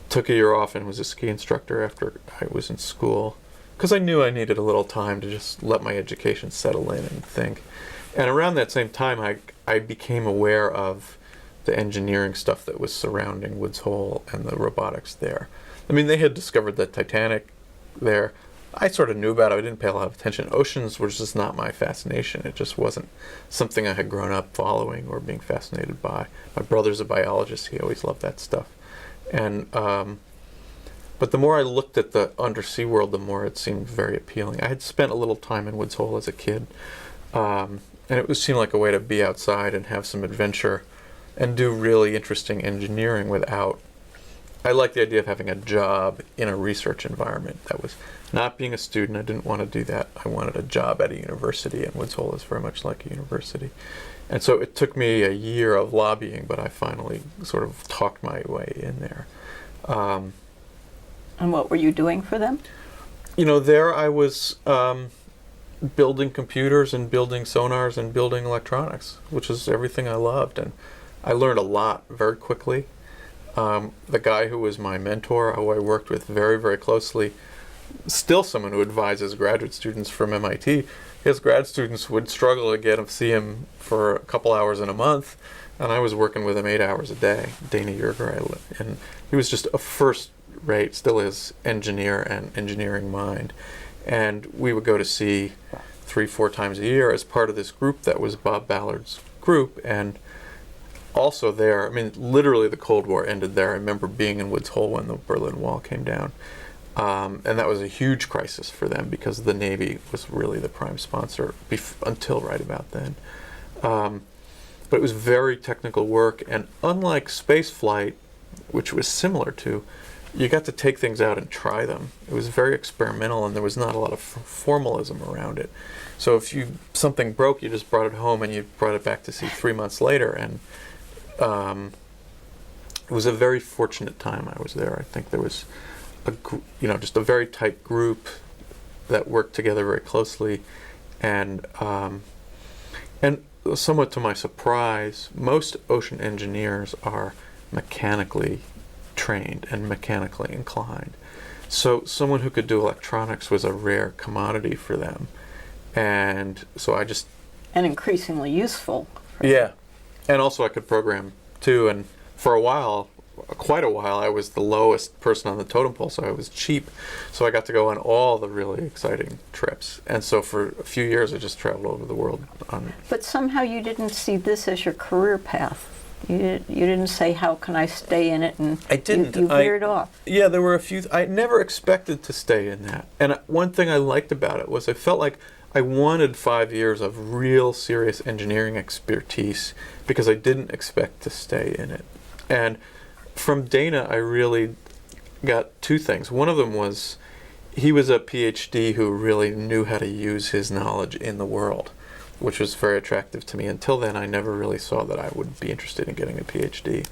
took a year off and was a ski instructor after I was in school, because I knew I needed a little time to just let my education settle in and think. And around that same time, I became aware of the engineering stuff that was surrounding Woods Hole and the robotics there. I mean, they had discovered the Titanic there. I sort of knew about it. I didn't pay a lot of attention. Oceans was just not my fascination. It just wasn't something I had grown up following or being fascinated by. My brother's a biologist. He always loved that stuff. And but the more I looked at the undersea world, the more it seemed very appealing. I had spent a little time in Woods Hole as a kid, and it seemed like a way to be outside and have some adventure and do really interesting engineering without... I liked the idea of having a job in a research environment. That was not being a student. I didn't want to do that. I wanted a job at a university, and Woods Hole is very much like a university. And so it took me a year of lobbying, but I finally sort of talked my way in there. And what were you doing for them? There I was building computers and building sonars and building electronics, which is everything I loved. And I learned a lot very quickly. The guy who was my mentor, who I worked with very, very closely, still someone who advises graduate students from MIT. His grad students would struggle to see him for a couple hours in a month, and I was working with him 8 hours a day. Dana Yerger, and he was just a first-rate, still is, engineer and engineering mind. And we would go to sea 3-4 times a year as part of this group that was Bob Ballard's group. And also there, literally the Cold War ended there. I remember being in Woods Hole when the Berlin Wall came down. And that was a huge crisis for them because the Navy was really the prime sponsor until right about then. But it was very technical work, and unlike space flight, which was similar to, you got to take things out and try them. It was very experimental, and there was not a lot of formalism around it. So if something broke, you just brought it home and you brought it back to sea 3 months later. And it was a very fortunate time I was there. I think there was just a very tight group that worked together very closely, and somewhat to my surprise, most ocean engineers are mechanically trained and mechanically inclined. So someone who could do electronics was a rare commodity for them. And so And increasingly useful. Yeah. And also I could program too. And for quite a while, I was the lowest person on the totem pole, so I was cheap. So I got to go on all the really exciting trips. And so for a few years, I just traveled over the world. But somehow you didn't see this as your career path. You didn't say, how can I stay in it? And I didn't. You veered off. Yeah, there were a few. I never expected to stay in that. And one thing I liked about it was I felt like I wanted 5 years of real serious engineering expertise because I didn't expect to stay in it. And from Dana, I really got two things. One of them was he was a PhD who really knew how to use his knowledge in the world, which was very attractive to me. Until then, I never really saw that I would be interested in getting a PhD.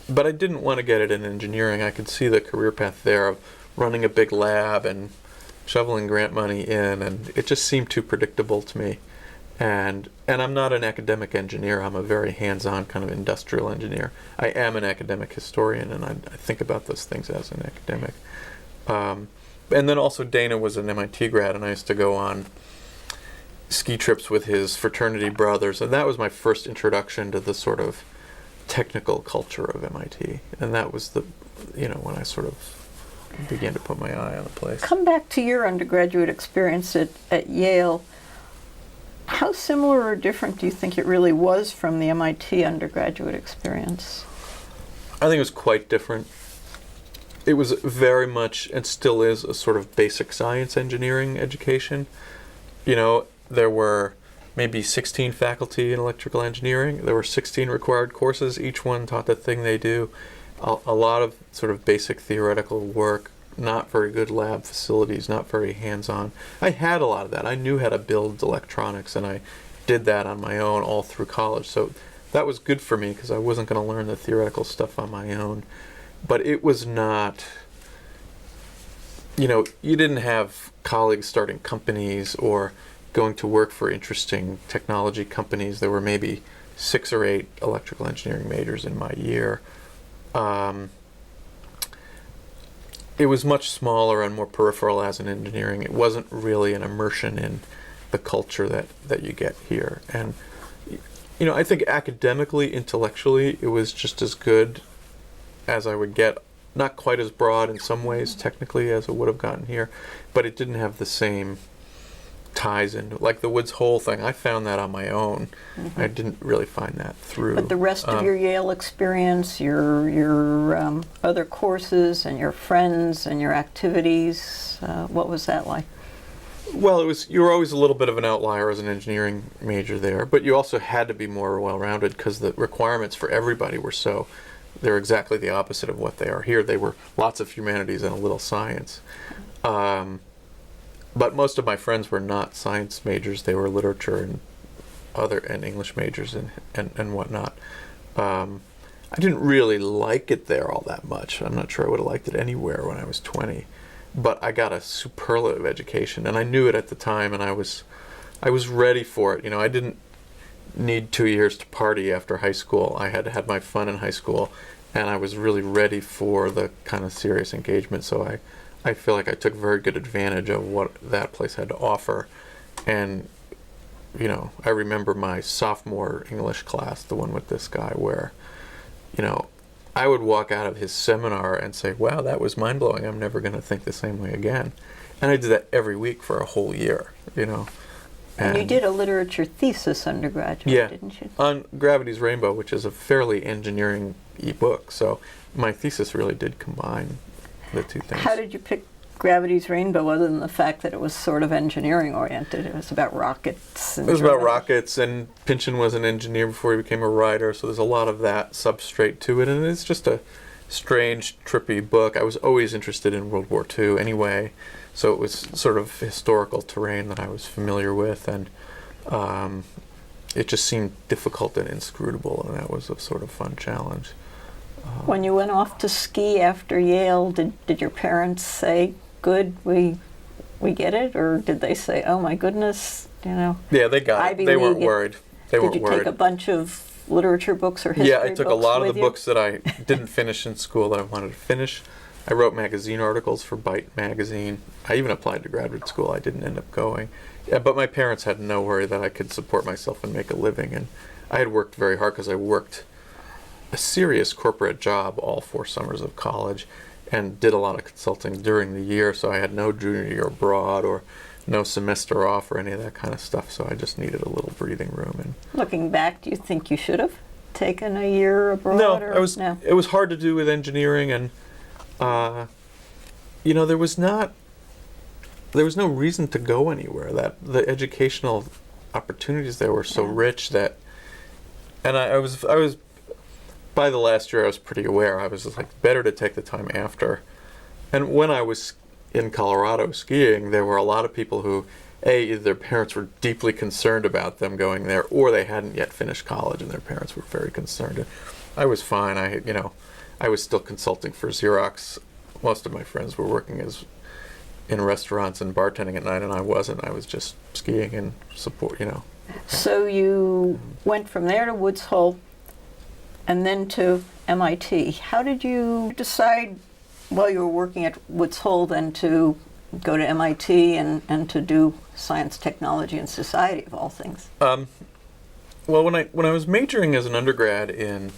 But I didn't want to get it in engineering. I could see the career path there of running a big lab and shoveling grant money in, and it just seemed too predictable to me. And I'm not an academic engineer. I'm a very hands-on kind of industrial engineer. I am an academic historian, and I think about those things as an academic. And then also Dana was an MIT grad, and I used to go on ski trips with his fraternity brothers, and that was my first introduction to the sort of technical culture of MIT. And that was when I sort of began to put my eye on the place. Come back to your undergraduate experience at Yale. How similar or different do you think it really was from the MIT undergraduate experience? I think it was quite different. it was very much, and still is, a sort of basic science engineering education. You know, there were maybe 16 faculty in electrical engineering. There were 16 required courses. Each one taught the thing they do. A lot of sort of basic theoretical work, not very good lab facilities, not very hands-on. I had a lot of that. I knew how to build electronics, and I did that on my own all through college. So that was good for me because I wasn't going to learn the theoretical stuff on my own. But it was not, you know, you didn't have colleagues starting companies or going to work for interesting technology companies. There were maybe 6 or 8 electrical engineering majors in my year. It was much smaller and more peripheral as in engineering. It wasn't really an immersion in the culture that you get here. And, you know, I think academically, intellectually, it was just as good as I would get. Not quite as broad in some ways, technically, as it would have gotten here, but it didn't have the same ties into, like the Woods Hole thing. I found that on my own. Mm-hmm. I didn't really find that through. But the rest of your Yale experience, your other courses and your friends and your activities, what was that like? Well, you were always a little bit of an outlier as an engineering major there, but you also had to be more well-rounded because the requirements for everybody were they're exactly the opposite of what they are here. They were lots of humanities and a little science. But most of my friends were not science majors. They were literature and English majors and whatnot. I didn't really like it there all that much. I'm not sure I would have liked it anywhere when I was 20. But I got a superlative education, and I knew it at the time, and I was ready for it. You know, I didn't need 2 years to party after high school. I had had my fun in high school, and I was really ready for the kind of serious engagement. So I feel like I took very good advantage of what that place had to offer. And, you know, I remember my sophomore English class, the one with this guy, where, you know, I would walk out of his seminar and say, wow, that was mind-blowing. I'm never going to think the same way again. And I did that every week for a whole year, you know. And you did a literature thesis undergraduate, didn't you? On Gravity's Rainbow, which is a fairly engineering-y book. So my thesis really did combine the two things. How did you pick Gravity's Rainbow other than the fact that it was sort of engineering-oriented? It was about rockets. It was about rockets, and Pynchon was an engineer before he became a writer, so there's a lot of that substrate to it. And it's just a strange, trippy book. I was always interested in World War II anyway. So it was sort of historical terrain that I was familiar with, and it just seemed difficult and inscrutable, and that was a sort of fun challenge. When you went off to ski after Yale, did your parents say, good, we get it? Or did they say, oh my goodness, you know? Yeah, they got it. They weren't worried. Did you take a bunch of literature books or history books? Yeah, I took a lot of the books that I didn't finish in school that I wanted to finish. I wrote magazine articles for Byte magazine. I even applied to graduate school. I didn't end up going. Yeah, but my parents had no worry that I could support myself and make a living. And I had worked very hard because I worked a serious corporate job all 4 summers of college and did a lot of consulting during the year. So I had no junior year abroad or no semester off or any of that kind of stuff. So I just needed a little breathing room. And looking back, do you think you should have taken a year abroad? No, it was hard to do with engineering, and you know, there was no reason to go anywhere. That the educational opportunities there were so rich that, and I was by the last year I was pretty aware. I was just like, better to take the time after. And when I was in Colorado skiing, there were a lot of people who, either their parents were deeply concerned about them going there, or they hadn't yet finished college and their parents were very concerned. And I was fine. I was still consulting for Xerox. Most of my friends were working in restaurants and bartending at night, and I wasn't. I was just skiing and support, you know. So you went from there to Woods Hole and then to MIT. How did you decide while you were working at Woods Hole then to go to MIT and to do science, technology, and society, of all things? Well, when I was majoring as an undergrad in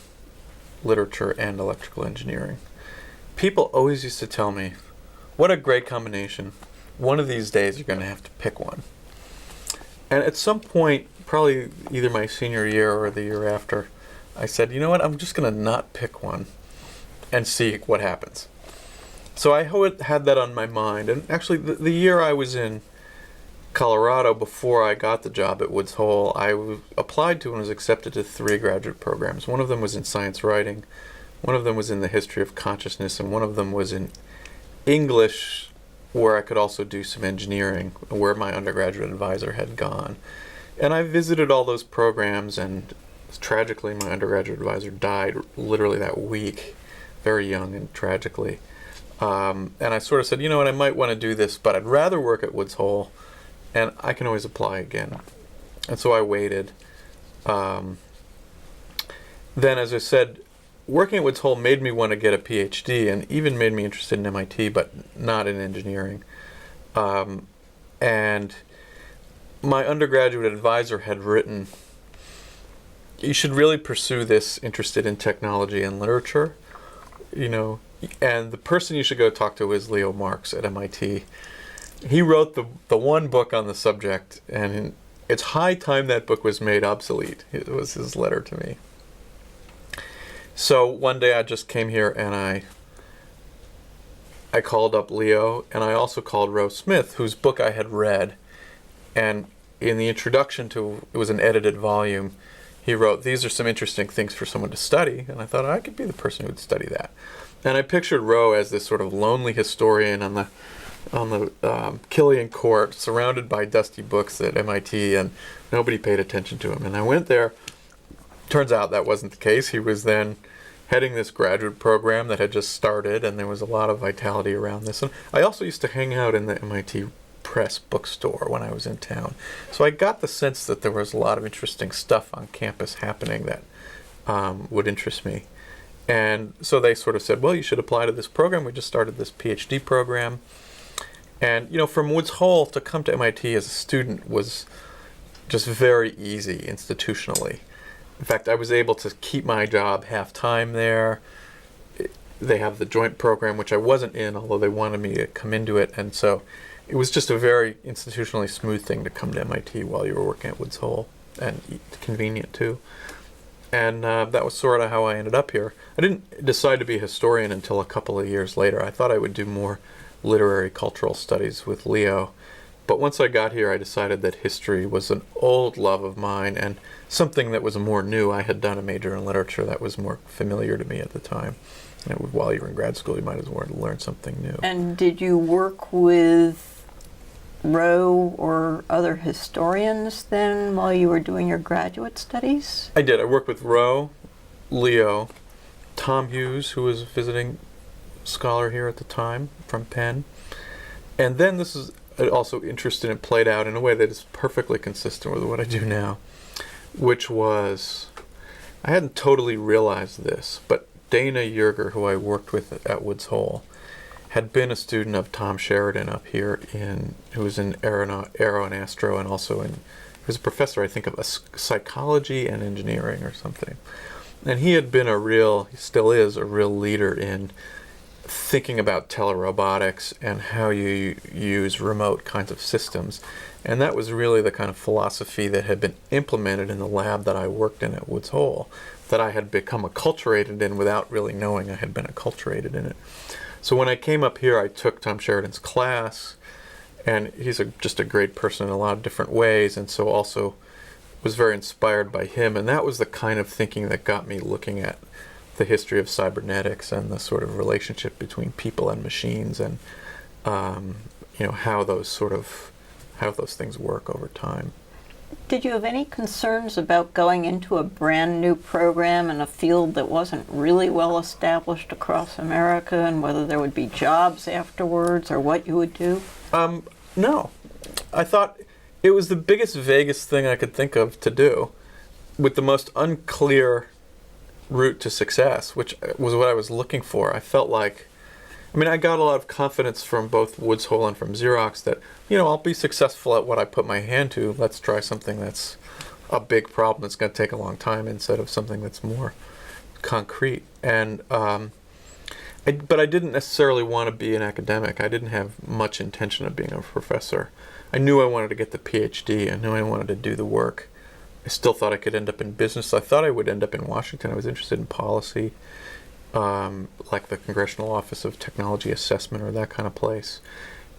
literature and electrical engineering, people always used to tell me, what a great combination. One of these days you're going to have to pick one. And at some point, probably either my senior year or the year after, I said, you know what, I'm just going to not pick one and see what happens. So I had that on my mind. And actually, the year I was in Colorado before I got the job at Woods Hole, I applied to and was accepted to 3 graduate programs. One of them was in science writing, one of them was in the history of consciousness, and one of them was in English, where I could also do some engineering, where my undergraduate advisor had gone. And I visited all those programs, and tragically my undergraduate advisor died literally that week, very young and tragically. And I sort of said, you know what, I might want to do this, but I'd rather work at Woods Hole, and I can always apply again. And so I waited. Then, as I said, working at Woods Hole made me want to get a PhD, and even made me interested in MIT, but not in engineering. And my undergraduate advisor had written, you should really pursue this interested in technology and literature, and the person you should go talk to is Leo Marx at MIT. He wrote the one book on the subject, and it's high time that book was made obsolete. It was his letter to me. So one day I just came here and I called up Leo, and I also called Rose Smith, whose book I had read. And in the introduction to, it was an edited volume, he wrote, these are some interesting things for someone to study. And I thought I could be the person who would study that. And I pictured Roe as this sort of lonely historian on the Killian court, surrounded by dusty books at MIT, and nobody paid attention to him. And I went there. Turns out that wasn't the case. He was then heading this graduate program that had just started, and there was a lot of vitality around this. And I also used to hang out in the MIT Press bookstore when I was in town. So I got the sense that there was a lot of interesting stuff on campus happening that would interest me. And so they sort of said, well, you should apply to this program. We just started this PhD program. And, from Woods Hole to come to MIT as a student was just very easy institutionally. In fact, I was able to keep my job half-time there. They have the joint program, which I wasn't in, although they wanted me to come into it. And so it was just a very institutionally smooth thing to come to MIT while you were working at Woods Hole, and convenient too. And that was sort of how I ended up here. I didn't decide to be a historian until a couple of years later. I thought I would do more literary cultural studies with Leo. But once I got here, I decided that history was an old love of mine and something that was more new. I had done a major in literature that was more familiar to me at the time. And while you were in grad school, you might as well learn something new. And did you work with Roe or other historians then while you were doing your graduate studies? I did. I worked with Roe, Leo, Tom Hughes, who was a visiting scholar here at the time from Penn. And then this is also interesting and played out in a way that is perfectly consistent with what I do now, which was, I hadn't totally realized this, but Dana Yerger, who I worked with at Woods Hole, had been a student of Tom Sheridan up here who was in Aero and Astro, and also he was a professor, I think, of psychology and engineering or something. And he had been he still is a real leader in thinking about telerobotics and how you use remote kinds of systems. And that was really the kind of philosophy that had been implemented in the lab that I worked in at Woods Hole, that I had become acculturated in without really knowing I had been acculturated in it. So when I came up here, I took Tom Sheridan's class, and he's just a great person in a lot of different ways, and so also was very inspired by him. And that was the kind of thinking that got me looking at the history of cybernetics and the sort of relationship between people and machines, and how those things work over time. Did you have any concerns about going into a brand new program in a field that wasn't really well established across America, and whether there would be jobs afterwards or what you would do? No. I thought it was the biggest, vaguest thing I could think of to do, with the most unclear route to success, which was what I was looking for. I felt like, I got a lot of confidence from both Woods Hole and from Xerox that, I'll be successful at what I put my hand to. Let's try something that's a big problem that's going to take a long time instead of something that's more concrete. And but I didn't necessarily want to be an academic. I didn't have much intention of being a professor. I knew I wanted to get the PhD. I knew I wanted to do the work. I still thought I could end up in business. I thought I would end up in Washington. I was interested in policy. like the Congressional Office of Technology Assessment or that kind of place.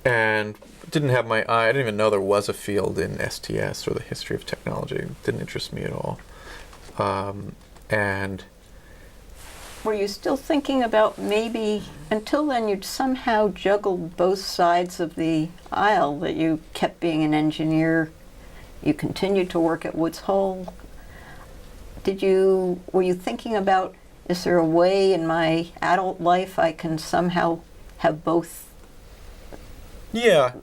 And didn't have my eye, I didn't even know there was a field in STS or the history of technology. It didn't interest me at all. And Were you still thinking about maybe, until then you'd somehow juggled both sides of the aisle, that you kept being an engineer, you continued to work at Woods Hole. Were you thinking about, is there a way in my adult life I can somehow have both? yeah,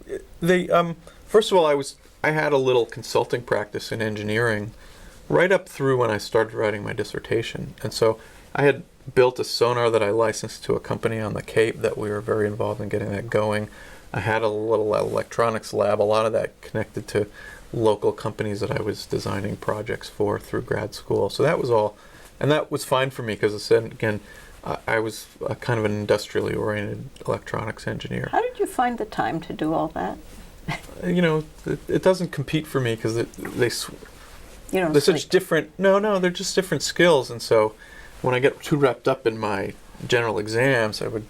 first of all, I had a little consulting practice in engineering right up through when I started writing my dissertation. And so I had built a sonar that I licensed to a company on the Cape that we were very involved in getting that going. I had a little electronics lab, a lot of that connected to local companies that I was designing projects for through grad school. So that was all, and that was fine for me because, again, I was a kind of an industrially oriented electronics engineer. How did you find the time to do all that? It doesn't compete for me because You don't they're sleep. such different. No, they're just different skills. And so when I get too wrapped up in my general exams, I would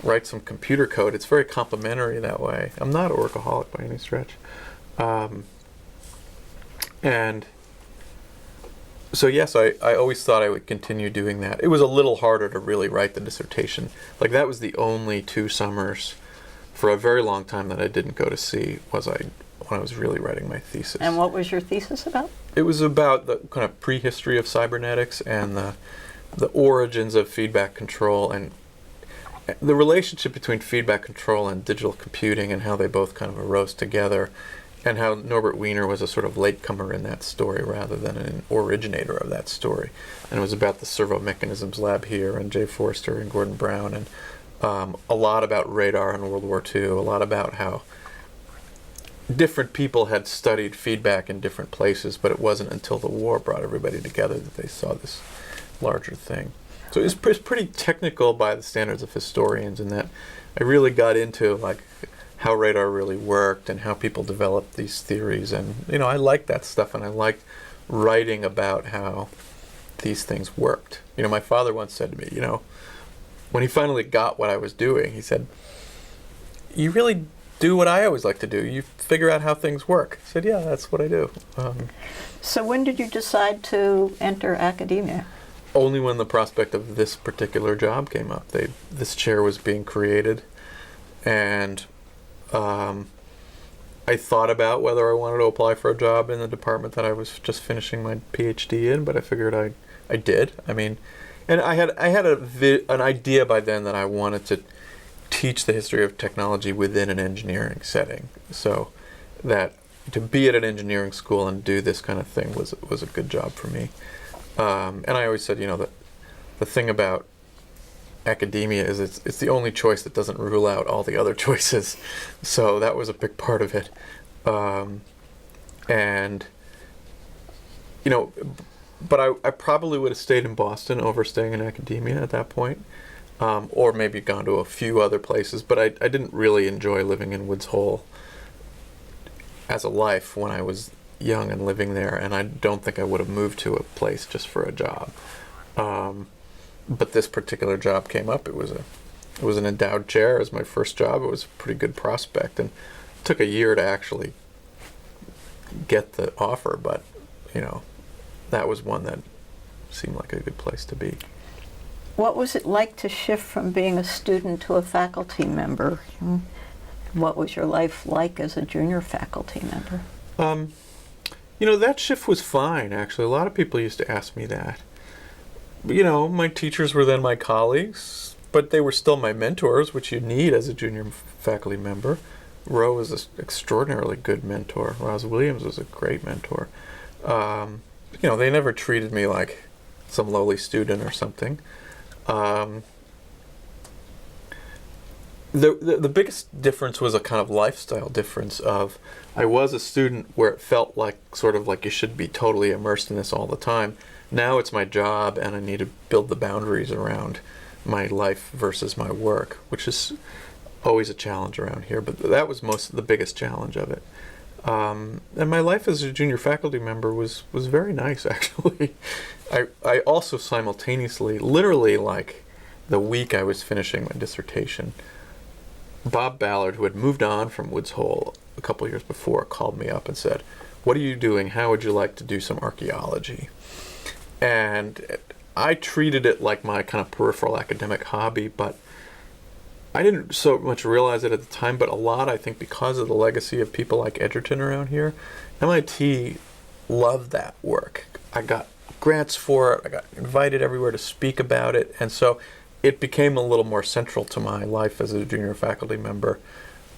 write some computer code. It's very complimentary that way. I'm not a workaholic by any stretch. And so yes, I always thought I would continue doing that. It was a little harder to really write the dissertation. Like that was the only 2 summers for a very long time that I didn't go to sea when I was really writing my thesis. And what was your thesis about? It was about the kind of prehistory of cybernetics and the origins of feedback control and the relationship between feedback control and digital computing and how they both kind of arose together, and how Norbert Wiener was a sort of latecomer in that story rather than an originator of that story. And it was about the Servo Mechanisms Lab here and Jay Forster and Gordon Brown, and a lot about radar in World War II, a lot about how different people had studied feedback in different places, but it wasn't until the war brought everybody together that they saw this larger thing. So it's pretty technical by the standards of historians, in that I really got into like how radar really worked and how people developed these theories, and I liked that stuff, and I liked writing about how these things worked. My father once said to me, when he finally got what I was doing, he said, "You really do what I always like to do. You figure out how things work." I said, "Yeah, that's what I do." So when did you decide to enter academia? Only when the prospect of this particular job came up. This chair was being created, and I thought about whether I wanted to apply for a job in the department that I was just finishing my PhD in, but I figured I did. I mean, and I had an idea by then that I wanted to teach the history of technology within an engineering setting, so that to be at an engineering school and do this kind of thing was a good job for me. And I always said, that the thing about academia is it's the only choice that doesn't rule out all the other choices. So that was a big part of it. And but I probably would have stayed in Boston over staying in academia at that point, or maybe gone to a few other places. But I didn't really enjoy living in Woods Hole as a life when I was young and living there, and I don't think I would have moved to a place just for a job. But this particular job came up. It was an endowed chair as my first job. It was a pretty good prospect, and it took a year to actually get the offer, but that was one that seemed like a good place to be. What was it like to shift from being a student to a faculty member? What was your life like as a junior faculty member? That shift was fine, actually. A lot of people used to ask me that. My teachers were then my colleagues, but they were still my mentors, which you need as a junior faculty member. Roe was an extraordinarily good mentor. Roz Williams was a great mentor. They never treated me like some lowly student or something. The biggest difference was a kind of lifestyle difference of, I was a student where it felt like sort of like you should be totally immersed in this all the time. Now it's my job, and I need to build the boundaries around my life versus my work, which is always a challenge around here, but that was the biggest challenge of it. And my life as a junior faculty member was very nice, actually. I also simultaneously, literally like the week I was finishing my dissertation, Bob Ballard, who had moved on from Woods Hole a couple years before, called me up and said, "What are you doing? How would you like to do some archaeology?" And I treated it like my kind of peripheral academic hobby, but I didn't so much realize it at the time, but a lot, I think, because of the legacy of people like Edgerton around here. MIT loved that work. I got grants for it. I got invited everywhere to speak about it. And so it became a little more central to my life as a junior faculty member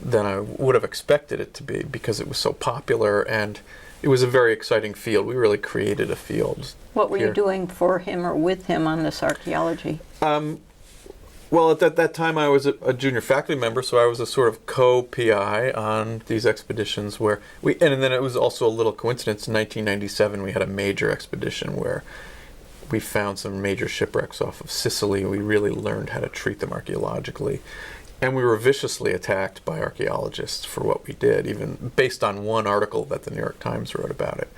than I would have expected it to be, because it was so popular and it was a very exciting field. We really created a field. What were you doing for him or with him on this archaeology? Well, at that time I was a junior faculty member, so I was a sort of co-PI on these expeditions where and then it was also a little coincidence. In 1997 we had a major expedition where we found some major shipwrecks off of Sicily. We really learned how to treat them archaeologically. And we were viciously attacked by archaeologists for what we did, even based on one article that the New York Times wrote about it.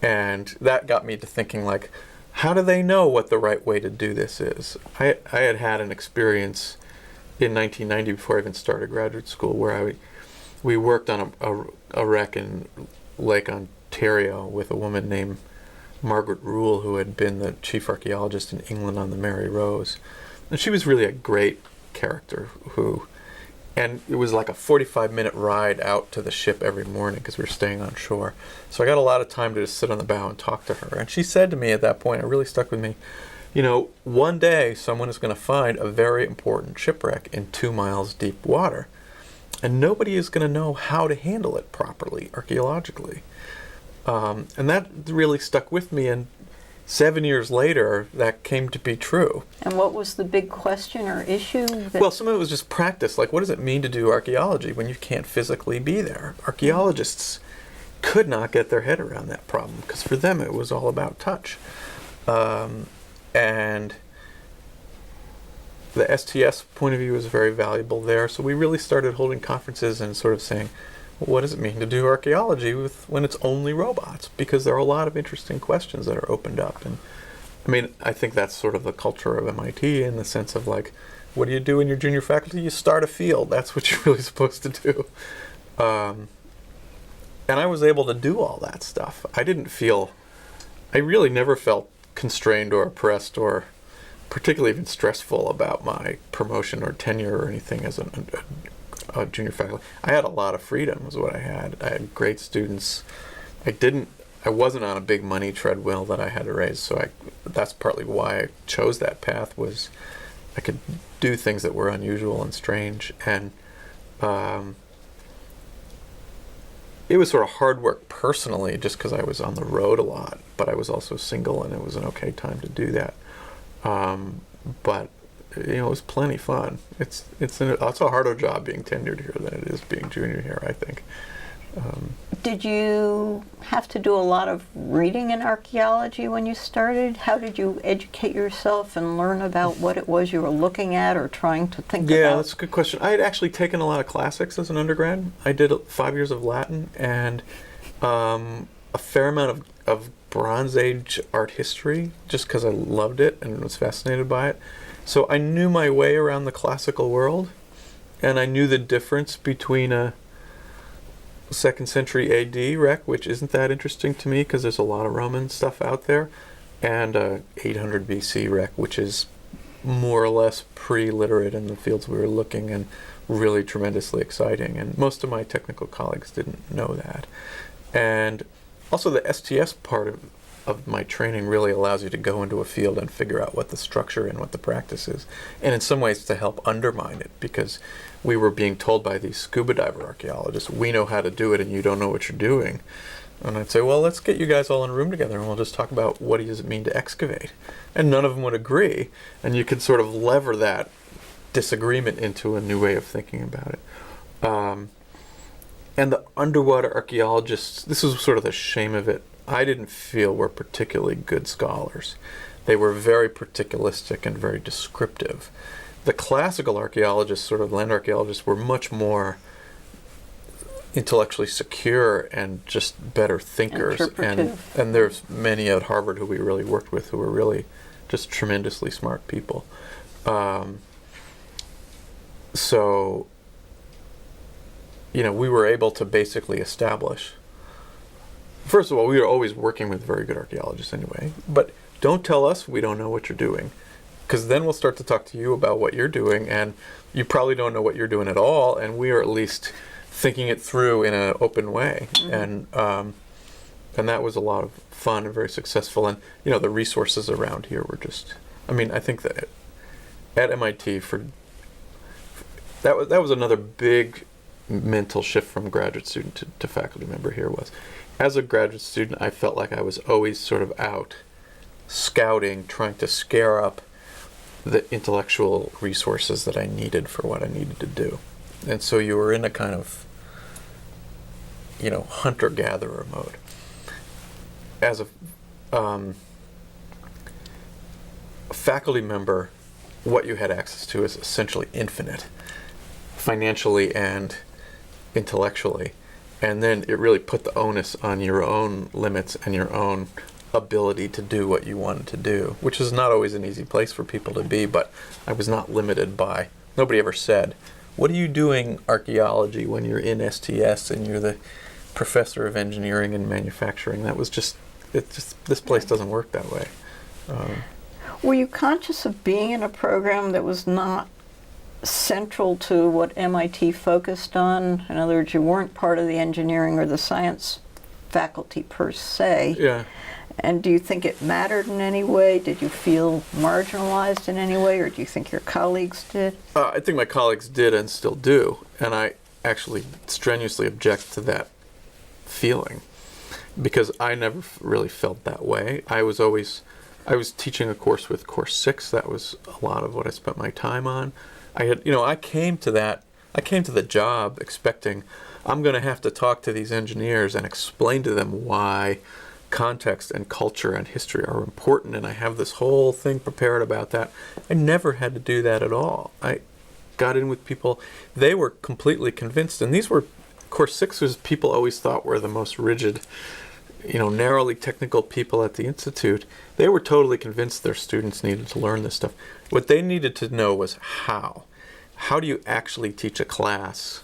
And that got me to thinking, like, how do they know what the right way to do this is? I had an experience in 1990 before I even started graduate school where we worked on a wreck in Lake Ontario with a woman named Margaret Rule, who had been the chief archaeologist in England on the Mary Rose. And she was really a great character and it was like a 45-minute ride out to the ship every morning because we were staying on shore. So I got a lot of time to just sit on the bow and talk to her. And she said to me at that point, it really stuck with me, one day someone is going to find a very important shipwreck in 2 miles deep water, and nobody is going to know how to handle it properly archaeologically. And that really stuck with me, and 7 years later, that came to be true. And what was the big question or issue? Well, some of it was just practice. Like, what does it mean to do archaeology when you can't physically be there? Archaeologists could not get their head around that problem because for them it was all about touch. And the STS point of view was very valuable there. So we really started holding conferences and sort of saying, what does it mean to do archaeology when it's only robots? Because there are a lot of interesting questions that are opened up. And I mean, I think that's sort of the culture of MIT in the sense of, like, what do you do in your junior faculty? You start a field. That's what you're really supposed to do. And I was able to do all that stuff. I really never felt constrained or oppressed or particularly even stressful about my promotion or tenure or anything as a junior faculty. I had a lot of freedom is what I had. I had great students. I wasn't on a big money treadmill that I had to raise, so that's partly why I chose that path, was I could do things that were unusual and strange. And it was sort of hard work personally just because I was on the road a lot, but I was also single and it was an okay time to do that. But it was plenty fun. It's a harder job being tenured here than it is being junior here, I think. Did you have to do a lot of reading in archaeology when you started? How did you educate yourself and learn about what it was you were looking at or trying to think about? Yeah, that's a good question. I had actually taken a lot of classics as an undergrad. I did 5 years of Latin and a fair amount of Bronze Age art history, just because I loved it and was fascinated by it. So I knew my way around the classical world, and I knew the difference between a 2nd century AD wreck, which isn't that interesting to me because there's a lot of Roman stuff out there, and a 800 BC wreck, which is more or less pre-literate in the fields we were looking and really tremendously exciting. And most of my technical colleagues didn't know that. And also the STS part of my training really allows you to go into a field and figure out what the structure and what the practice is. And in some ways to help undermine it, because we were being told by these scuba diver archaeologists, we know how to do it and you don't know what you're doing. And I'd say, well, let's get you guys all in a room together and we'll just talk about what does it mean to excavate. And none of them would agree. And you could sort of lever that disagreement into a new way of thinking about it. And the underwater archaeologists, this is sort of the shame of it, I didn't feel were particularly good scholars. They were very particularistic and very descriptive. The classical archaeologists, sort of land archaeologists, were much more intellectually secure and just better thinkers. And there's many at Harvard who we really worked with who were really just tremendously smart people. So, we were able to basically establish, first of all, we were always working with very good archaeologists anyway, but don't tell us we don't know what you're doing, because then we'll start to talk to you about what you're doing, and you probably don't know what you're doing at all, and we are at least thinking it through in an open way. Mm-hmm. And that was a lot of fun and very successful. And the resources around here were just, I think that at MIT that was another big mental shift from graduate student to faculty member here. Was, as a graduate student, I felt like I was always sort of out scouting, trying to scare up the intellectual resources that I needed for what I needed to do. And so you were in a kind of, hunter-gatherer mode. As a faculty member, what you had access to is essentially infinite, financially and intellectually. And then it really put the onus on your own limits and your own ability to do what you wanted to do, which is not always an easy place for people to be, but I was not limited by, nobody ever said, what are you doing archaeology when you're in STS and you're the professor of engineering and manufacturing? That was just, this place doesn't work that way. Were you conscious of being in a program that was not central to what MIT focused on? In other words, you weren't part of the engineering or the science faculty per se. Yeah. And do you think it mattered in any way? Did you feel marginalized in any way, or do you think your colleagues did? I think my colleagues did and still do, and I actually strenuously object to that feeling, because I never really felt that way. I was teaching a course with Course 6. That was a lot of what I spent my time on. I came to the job expecting I'm going to have to talk to these engineers and explain to them why context and culture and history are important, and I have this whole thing prepared about that. I never had to do that at all. I got in with people, they were completely convinced, and these were Course 6ers people always thought were the most rigid, narrowly technical people at the Institute. They were totally convinced their students needed to learn this stuff. What they needed to know was how. How do you actually teach a class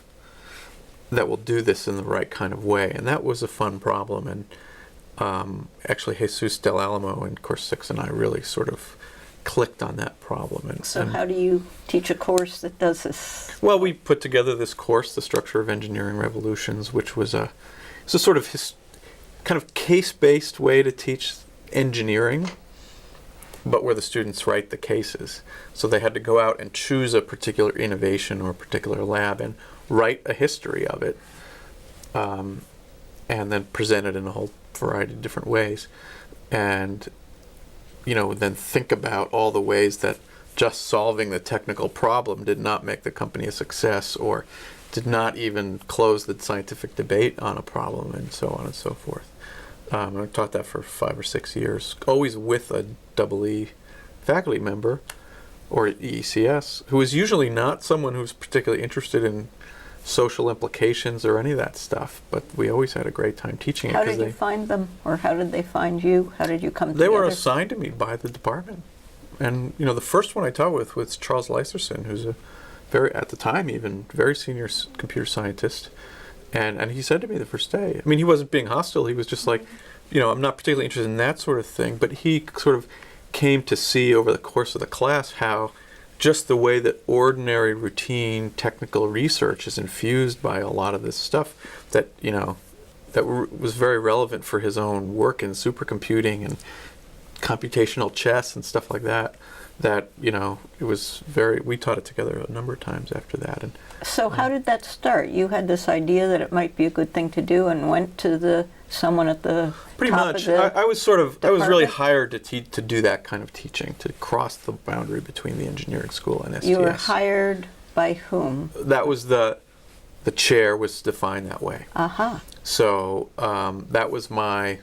that will do this in the right kind of way? And that was a fun problem, and actually Jesus Del Alamo in Course 6 and I really sort of clicked on that problem. So how do you teach a course that does this? Well, we put together this course, The Structure of Engineering Revolutions, which was it's a sort of kind of case-based way to teach engineering, but where the students write the cases. So they had to go out and choose a particular innovation or a particular lab and write a history of it, and then present it in a whole variety of different ways. And then think about all the ways that just solving the technical problem did not make the company a success, or did not even close the scientific debate on a problem, and so on and so forth. I taught that for 5 or 6 years, always with a EE faculty member, or EECS, who was usually not someone who's particularly interested in social implications or any of that stuff, but we always had a great time teaching it. How did you find them, or how did they find you? How did you come together? They were assigned to me by the department. And the first one I taught with was Charles Leiserson, who's at the time even, very senior computer scientist. And he said to me the first day, he wasn't being hostile, he was just like, I'm not particularly interested in that sort of thing, but he sort of came to see over the course of the class how just the way that ordinary routine technical research is infused by a lot of this stuff that was very relevant for his own work in supercomputing and computational chess and stuff like that, it was we taught it together a number of times after that. And so how did that start? You had this idea that it might be a good thing to do and went to someone at the pretty top much. Of the I was really department? hired to do that kind of teaching, to cross the boundary between the engineering school and STS. You were hired by whom? That was the chair was defined that way. Aha. So that was my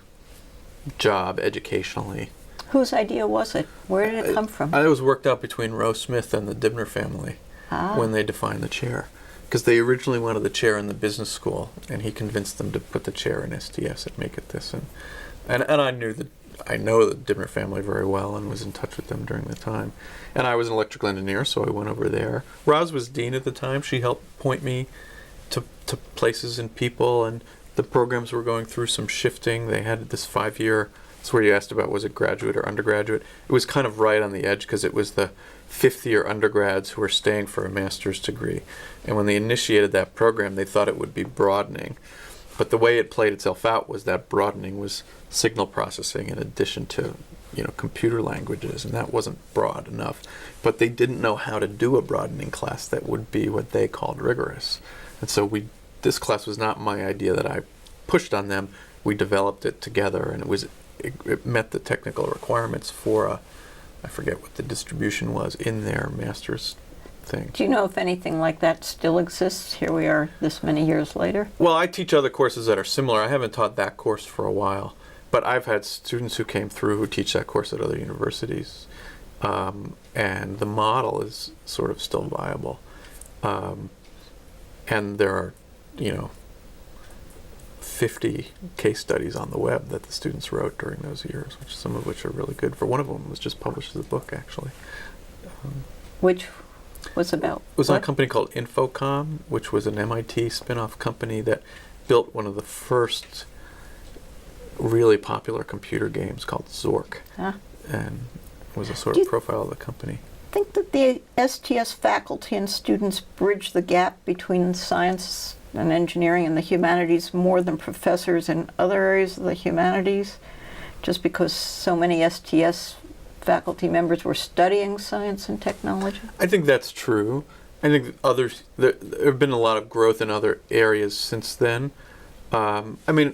job educationally. Whose idea was it? Where did it come from? It was worked out between Roe Smith and the Dibner family when they defined the chair. Because they originally wanted the chair in the business school, and he convinced them to put the chair in STS and make it this. And I knew that I know the Dibner family very well and was in touch with them during the time. And I was an electrical engineer, so I went over there. Roz was dean at the time. She helped point me to places and people, and the programs were going through some shifting. They had this 5-year, that's where you asked about was it graduate or undergraduate. It was kind of right on the edge because it was the 5th-year undergrads who were staying for a master's degree. And when they initiated that program, they thought it would be broadening. But the way it played itself out was that broadening was signal processing in addition to, computer languages, and that wasn't broad enough. But they didn't know how to do a broadening class that would be what they called rigorous. And so this class was not my idea that I pushed on them. We developed it together, and it met the technical requirements for I forget what the distribution was in their master's thing. Do you know if anything like that still exists? Here we are this many years later. Well, I teach other courses that are similar. I haven't taught that course for a while, but I've had students who came through who teach that course at other universities, and the model is sort of still viable. And there are, 50 case studies on the web that the students wrote during those years, some of which are really good. For one of them was just published as a book, actually. Which was about? It was on a company called Infocom, which was an MIT spin-off company that built one of the first really popular computer games called Zork, and was a sort of profile of the company. I think that the STS faculty and students bridge the gap between science and engineering and the humanities more than professors in other areas of the humanities, just because so many STS faculty members were studying science and technology? I think that's true. I think there have been a lot of growth in other areas since then. On the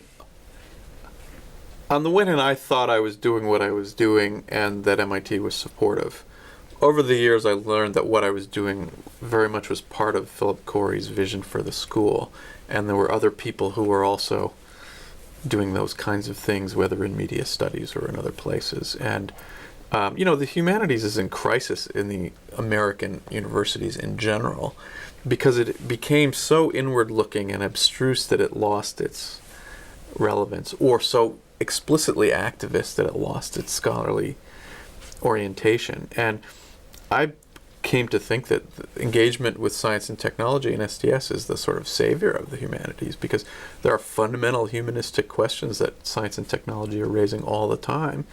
one hand, I thought I was doing what I was doing and that MIT was supportive. Over the years, I learned that what I was doing very much was part of Philip Corey's vision for the school, and there were other people who were also doing those kinds of things, whether in media studies or in other places. And the humanities is in crisis in the American universities in general, because it became so inward-looking and abstruse that it lost its relevance, or so explicitly activist that it lost its scholarly orientation. And I came to think that engagement with science and technology in STS is the sort of savior of the humanities, because there are fundamental humanistic questions that science and technology are raising all the time,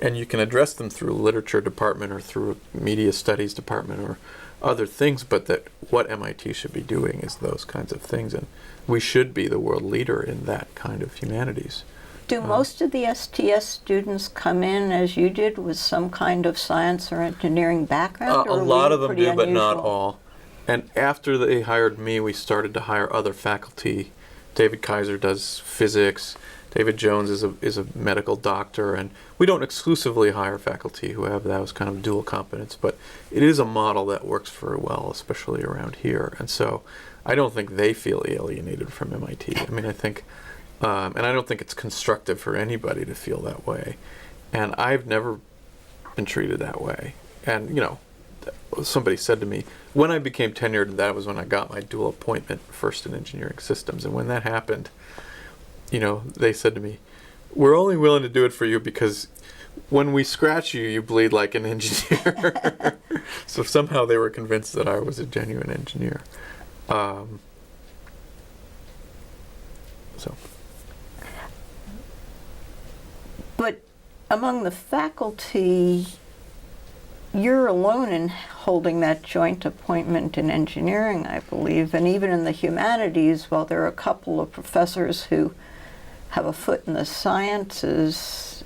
and you can address them through a literature department or through a media studies department or other things, but that what MIT should be doing is those kinds of things, and we should be the world leader in that kind of humanities. Do most of the STS students come in, as you did, with some kind of science or engineering background? A lot of them do, but not all. And after they hired me, we started to hire other faculty. David Kaiser does physics. David Jones is a medical doctor. And we don't exclusively hire faculty who have those kind of dual competence, but it is a model that works very well, especially around here. And so I don't think they feel alienated from MIT. I think... and I don't think it's constructive for anybody to feel that way. And I've never been treated that way. And, somebody said to me, when I became tenured, that was when I got my dual appointment first in engineering systems. And when that happened, they said to me, we're only willing to do it for you because when we scratch you, you bleed like an engineer. So somehow they were convinced that I was a genuine engineer. But among the faculty, you're alone in holding that joint appointment in engineering, I believe. And even in the humanities, while there are a couple of professors who have a foot in the sciences,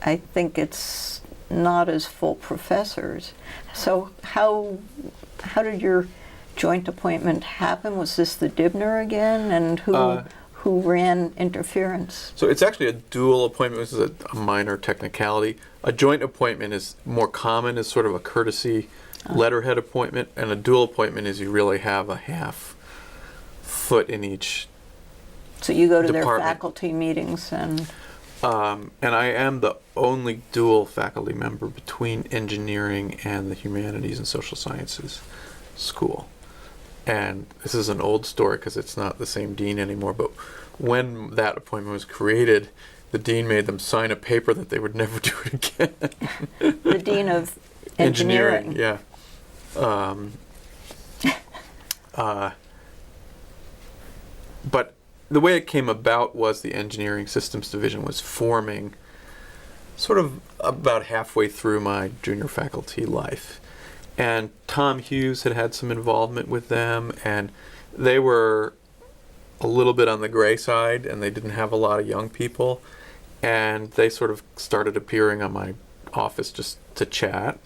I think it's not as full professors. So how did your joint appointment happen? Was this the Dibner again? And who ran interference? So it's actually a dual appointment. This is a minor technicality. A joint appointment is more common as sort of a courtesy letterhead appointment, and a dual appointment is you really have a half foot in each So you go to department. their faculty meetings and I am the only dual faculty member between engineering and the humanities and social sciences school. And this is an old story because it's not the same dean anymore, but when that appointment was created, the dean made them sign a paper that they would never do it again. The dean of engineering. Yeah. But the way it came about was the engineering systems division was forming sort of about halfway through my junior faculty life. And Tom Hughes had some involvement with them, and they were a little bit on the gray side, and they didn't have a lot of young people. And they sort of started appearing on my office just to chat.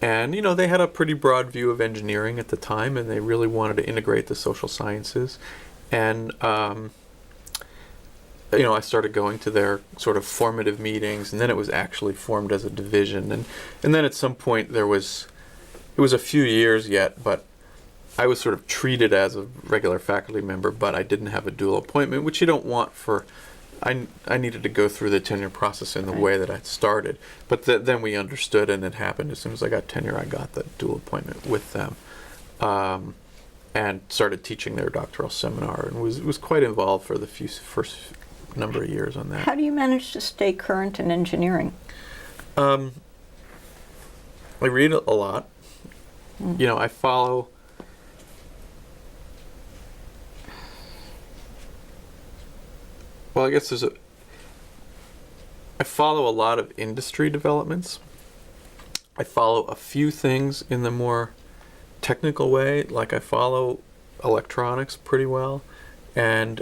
And, they had a pretty broad view of engineering at the time, and they really wanted to integrate the social sciences. And, I started going to their sort of formative meetings, and then it was actually formed as a division. And then at some point it was a few years yet, but I was sort of treated as a regular faculty member, but I didn't have a dual appointment, which you don't want I needed to go through the tenure process in the way that I started. But then we understood, and it happened. As soon as I got tenure, I got the dual appointment with them, and started teaching their doctoral seminar, and was quite involved for the first number of years on that. How do you manage to stay current in engineering? I read a lot. I follow. Well, I guess I follow a lot of industry developments. I follow a few things in the more technical way, like I follow electronics pretty well, and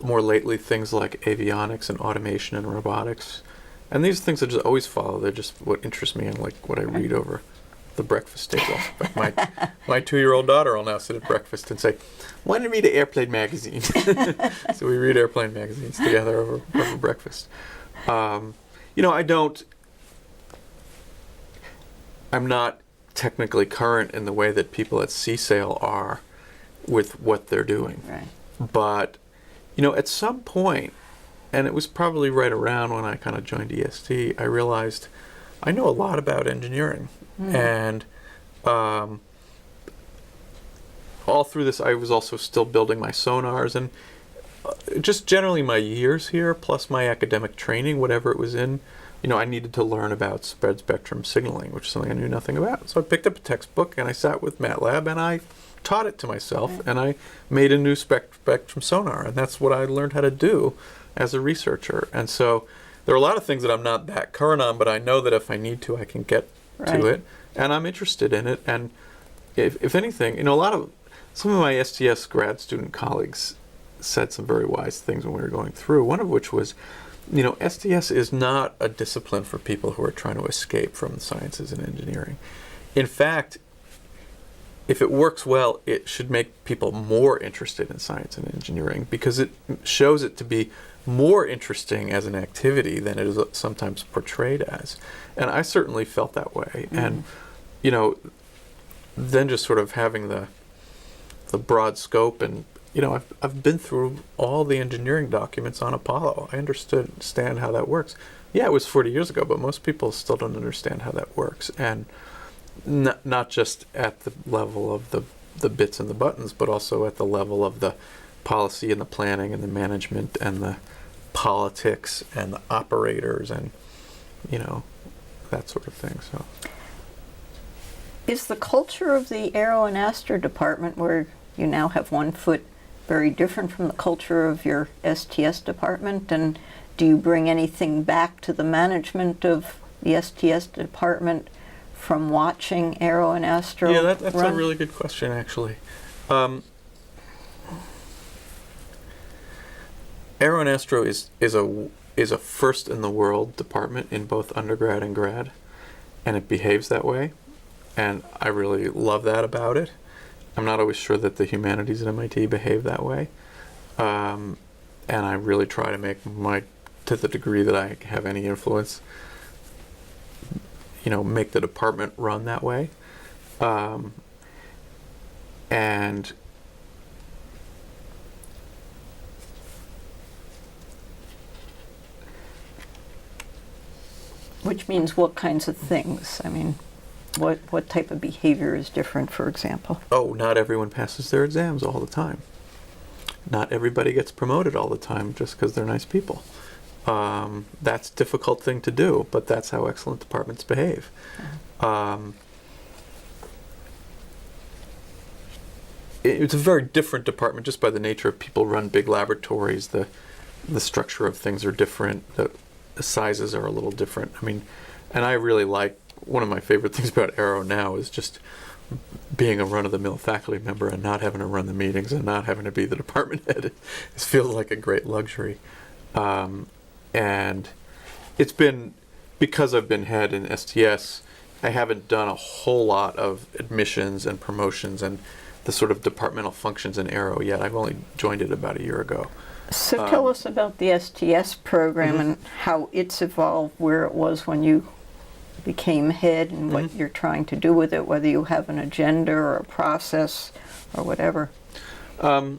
more lately things like avionics and automation and robotics. And these things I just always follow. They're just what interests me and like what I read over the breakfast table. Like my 2-year-old daughter will now sit at breakfast and say, "Want to read an airplane magazine?" So we read airplane magazines together over breakfast. I'm not technically current in the way that people at CSAIL are with what they're doing. Right. But, at some point, and it was probably right around when I kind of joined EST, I realized I know a lot about engineering. And all through this, I was also still building my sonars, and just generally my years here, plus my academic training, whatever it was in, I needed to learn about spread spectrum signaling, which is something I knew nothing about. So I picked up a textbook, and I sat with MATLAB, and I taught it to myself, and I made a new spectrum sonar, and that's what I learned how to do as a researcher. And so there are a lot of things that I'm not that current on, but I know that if I need to, I can get to it, and I'm interested in it. And if anything, some of my STS grad student colleagues said some very wise things when we were going through, one of which was, STS is not a discipline for people who are trying to escape from the sciences and engineering. In fact, if it works well, it should make people more interested in science and engineering, because it shows it to be more interesting as an activity than it is sometimes portrayed as. And I certainly felt that way. And, then just sort of having the broad scope, and, I've been through all the engineering documents on Apollo. I understand how that works. Yeah, it was 40 years ago, but most people still don't understand how that works. And not just at the level of the bits and the buttons, but also at the level of the policy and the planning and the management and the politics and the operators and, that sort of thing. So, is the culture of the Aero and Astro department, where you now have one foot, very different from the culture of your STS department? And do you bring anything back to the management of the STS department from watching Aero and Astro? Yeah, that's a really good question, actually. Aero and Astro is a first in the world department in both undergrad and grad, and it behaves that way, and I really love that about it. I'm not always sure that the humanities at MIT behave that way, and I really try to to the degree that I have any influence, make the department run that way. And which means what kinds of things? I mean, what type of behavior is different, for example? Oh, not everyone passes their exams all the time. not everybody gets promoted all the time just because they're nice people. That's a difficult thing to do, but that's how excellent departments behave. It's a very different department just by the nature of people run big laboratories. The structure of things are different. The sizes are a little different. I mean, and I really like, one of my favorite things about Aero now is just being a run-of-the-mill faculty member and not having to run the meetings and not having to be the department head. It feels like a great luxury. And it's been, because I've been head in STS, I haven't done a whole lot of admissions and promotions and the sort of departmental functions in Aero yet. I've only joined it about a year ago. So tell us about the STS program and how it's evolved, where it was when you became head and what you're trying to do with it, whether you have an agenda or a process or whatever. I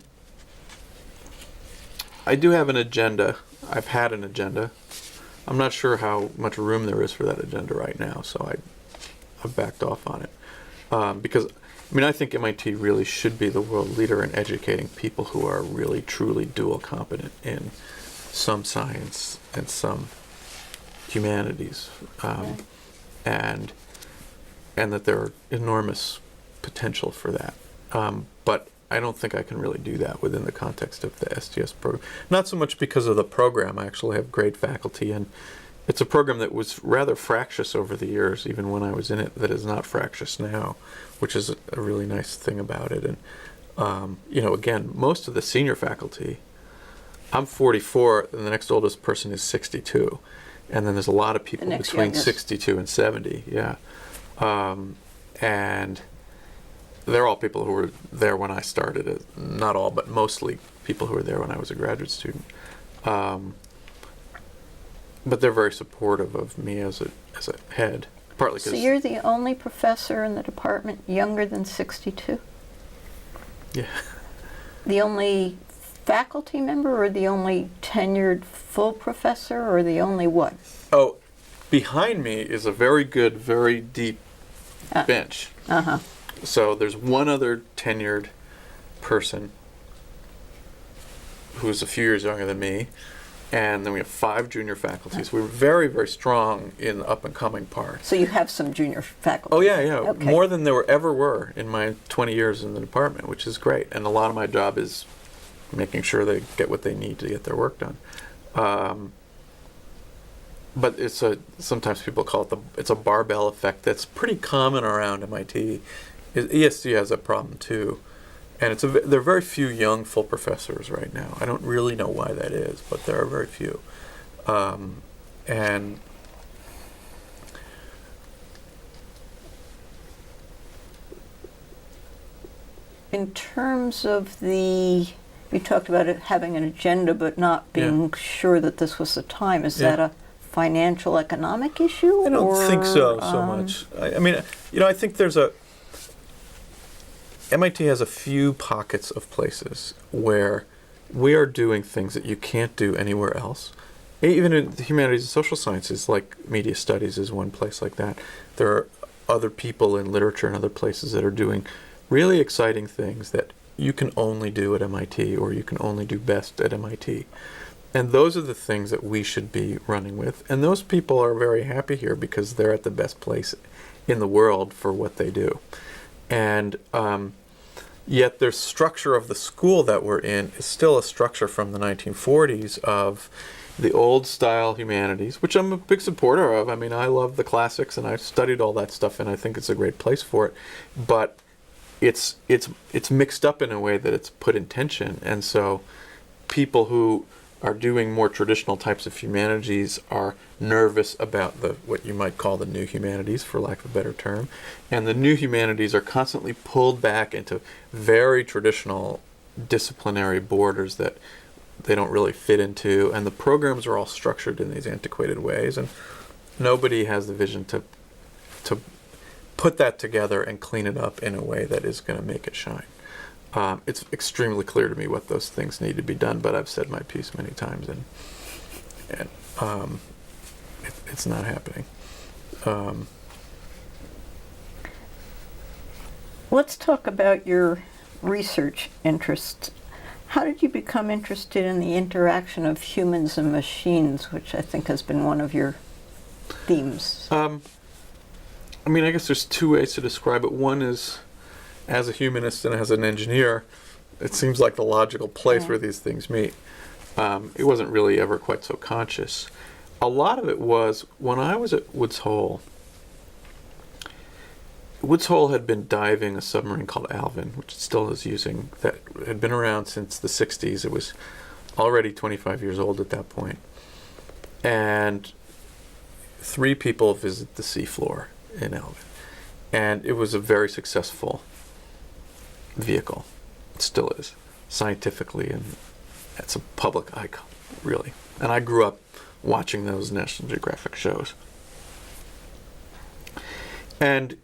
do have an agenda. I've had an agenda. I'm not sure how much room there is for that agenda right now, so I've backed off on it. Because, I mean, I think MIT really should be the world leader in educating people who are really, truly dual competent in some science and some humanities. And that there are enormous potential for that. But I don't think I can really do that within the context of the STS program. Not so much because of the program. I actually have great faculty, and it's a program that was rather fractious over the years, even when I was in it, that is not fractious now, which is a really nice thing about it. And, you know, again, most of the senior faculty, I'm 44, and the next oldest person is 62. And then there's a lot of people between youngest. 62 and 70, yeah. And they're all people who were there when I started. Not all, but mostly people who were there when I was a graduate student. But they're very supportive of me as a head, partly because... So you're the only professor in the department younger than 62? Yeah. The only faculty member, or the only tenured full professor, or the only what? Oh, behind me is a very good, very deep bench. Uh-huh. So there's one other tenured person who's a few years younger than me, and then we have 5 junior faculty. So we're very, very strong in the up-and-coming part. So you have some junior faculty? Oh, yeah, yeah. Okay. More than there ever were in my 20 years in the department, which is great. And a lot of my job is making sure they get what they need to get their work done. But sometimes people call it it's a barbell effect that's pretty common around MIT. ESD has a problem too, and there are very few young full professors right now. I don't really know why that is, but there are very few. And in terms of you talked about it having an agenda but not being sure that this was the time. Is that a financial economic issue? I don't think so much. I mean, you know, I think MIT has a few pockets of places where we are doing things that you can't do anywhere else. Even in the humanities and social sciences, like media studies is one place like that. There are other people in literature and other places that are doing really exciting things that you can only do at MIT, or you can only do best at MIT. And those are the things that we should be running with. And those people are very happy here because they're at the best place in the world for what they do. And yet the structure of the school that we're in is still a structure from the 1940s of the old style humanities, which I'm a big supporter of. I mean, I love the classics and I've studied all that stuff, and I think it's a great place for it. But it's mixed up in a way that it's put in tension. And so people who are doing more traditional types of humanities are nervous about what you might call the new humanities, for lack of a better term. And the new humanities are constantly pulled back into very traditional disciplinary borders that they don't really fit into. And the programs are all structured in these antiquated ways. And nobody has the vision to put that together and clean it up in a way that is going to make it shine. It's extremely clear to me what those things need to be done, but I've said my piece many times, and it's not happening. Let's talk about your research interests. How did you become interested in the interaction of humans and machines, which I think has been one of your themes? I mean, I guess there's two ways to describe it. One is, as a humanist and as an engineer, it seems like the logical place where these things meet. It wasn't really ever quite so conscious. A lot of it was when I was at Woods Hole. Woods Hole had been diving a submarine called Alvin, which it still is using, that had been around since the 60s. It was already 25 years old at that point. And 3 people visit the seafloor in Alvin. And it was a very successful vehicle. It still is, scientifically, and it's a public icon, really. And I grew up watching those National Geographic shows. And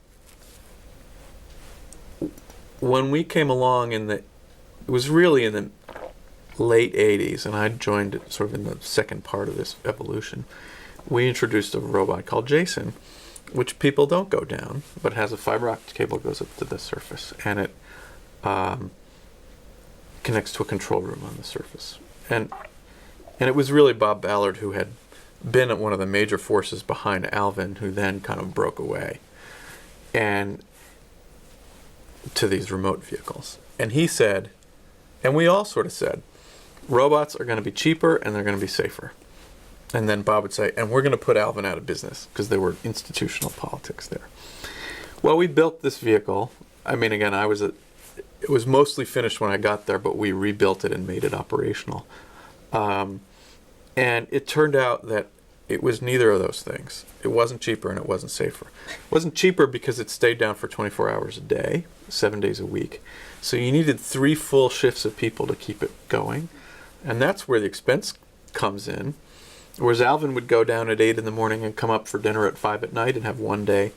when we came along it was really in the late 80s, and I joined sort of in the second part of this evolution, we introduced a robot called Jason, which people don't go down, but has a fiber optic cable that goes up to the surface, and it connects to a control room on the surface. And it was really Bob Ballard, who had been at one of the major forces behind Alvin, who then kind of broke away and to these remote vehicles. And he said, and we all sort of said, robots are going to be cheaper and they're going to be safer. And then Bob would say, and we're going to put Alvin out of business, because there were institutional politics there. Well, we built this vehicle. I mean, again, it was mostly finished when I got there, but we rebuilt it and made it operational. And it turned out that it was neither of those things. It wasn't cheaper and it wasn't safer. It wasn't cheaper because it stayed down for 24 hours a day, 7 days a week. So you needed 3 full shifts of people to keep it going. And that's where the expense comes in. Whereas Alvin would go down at 8 in the morning and come up for dinner at 5 at night and have one day.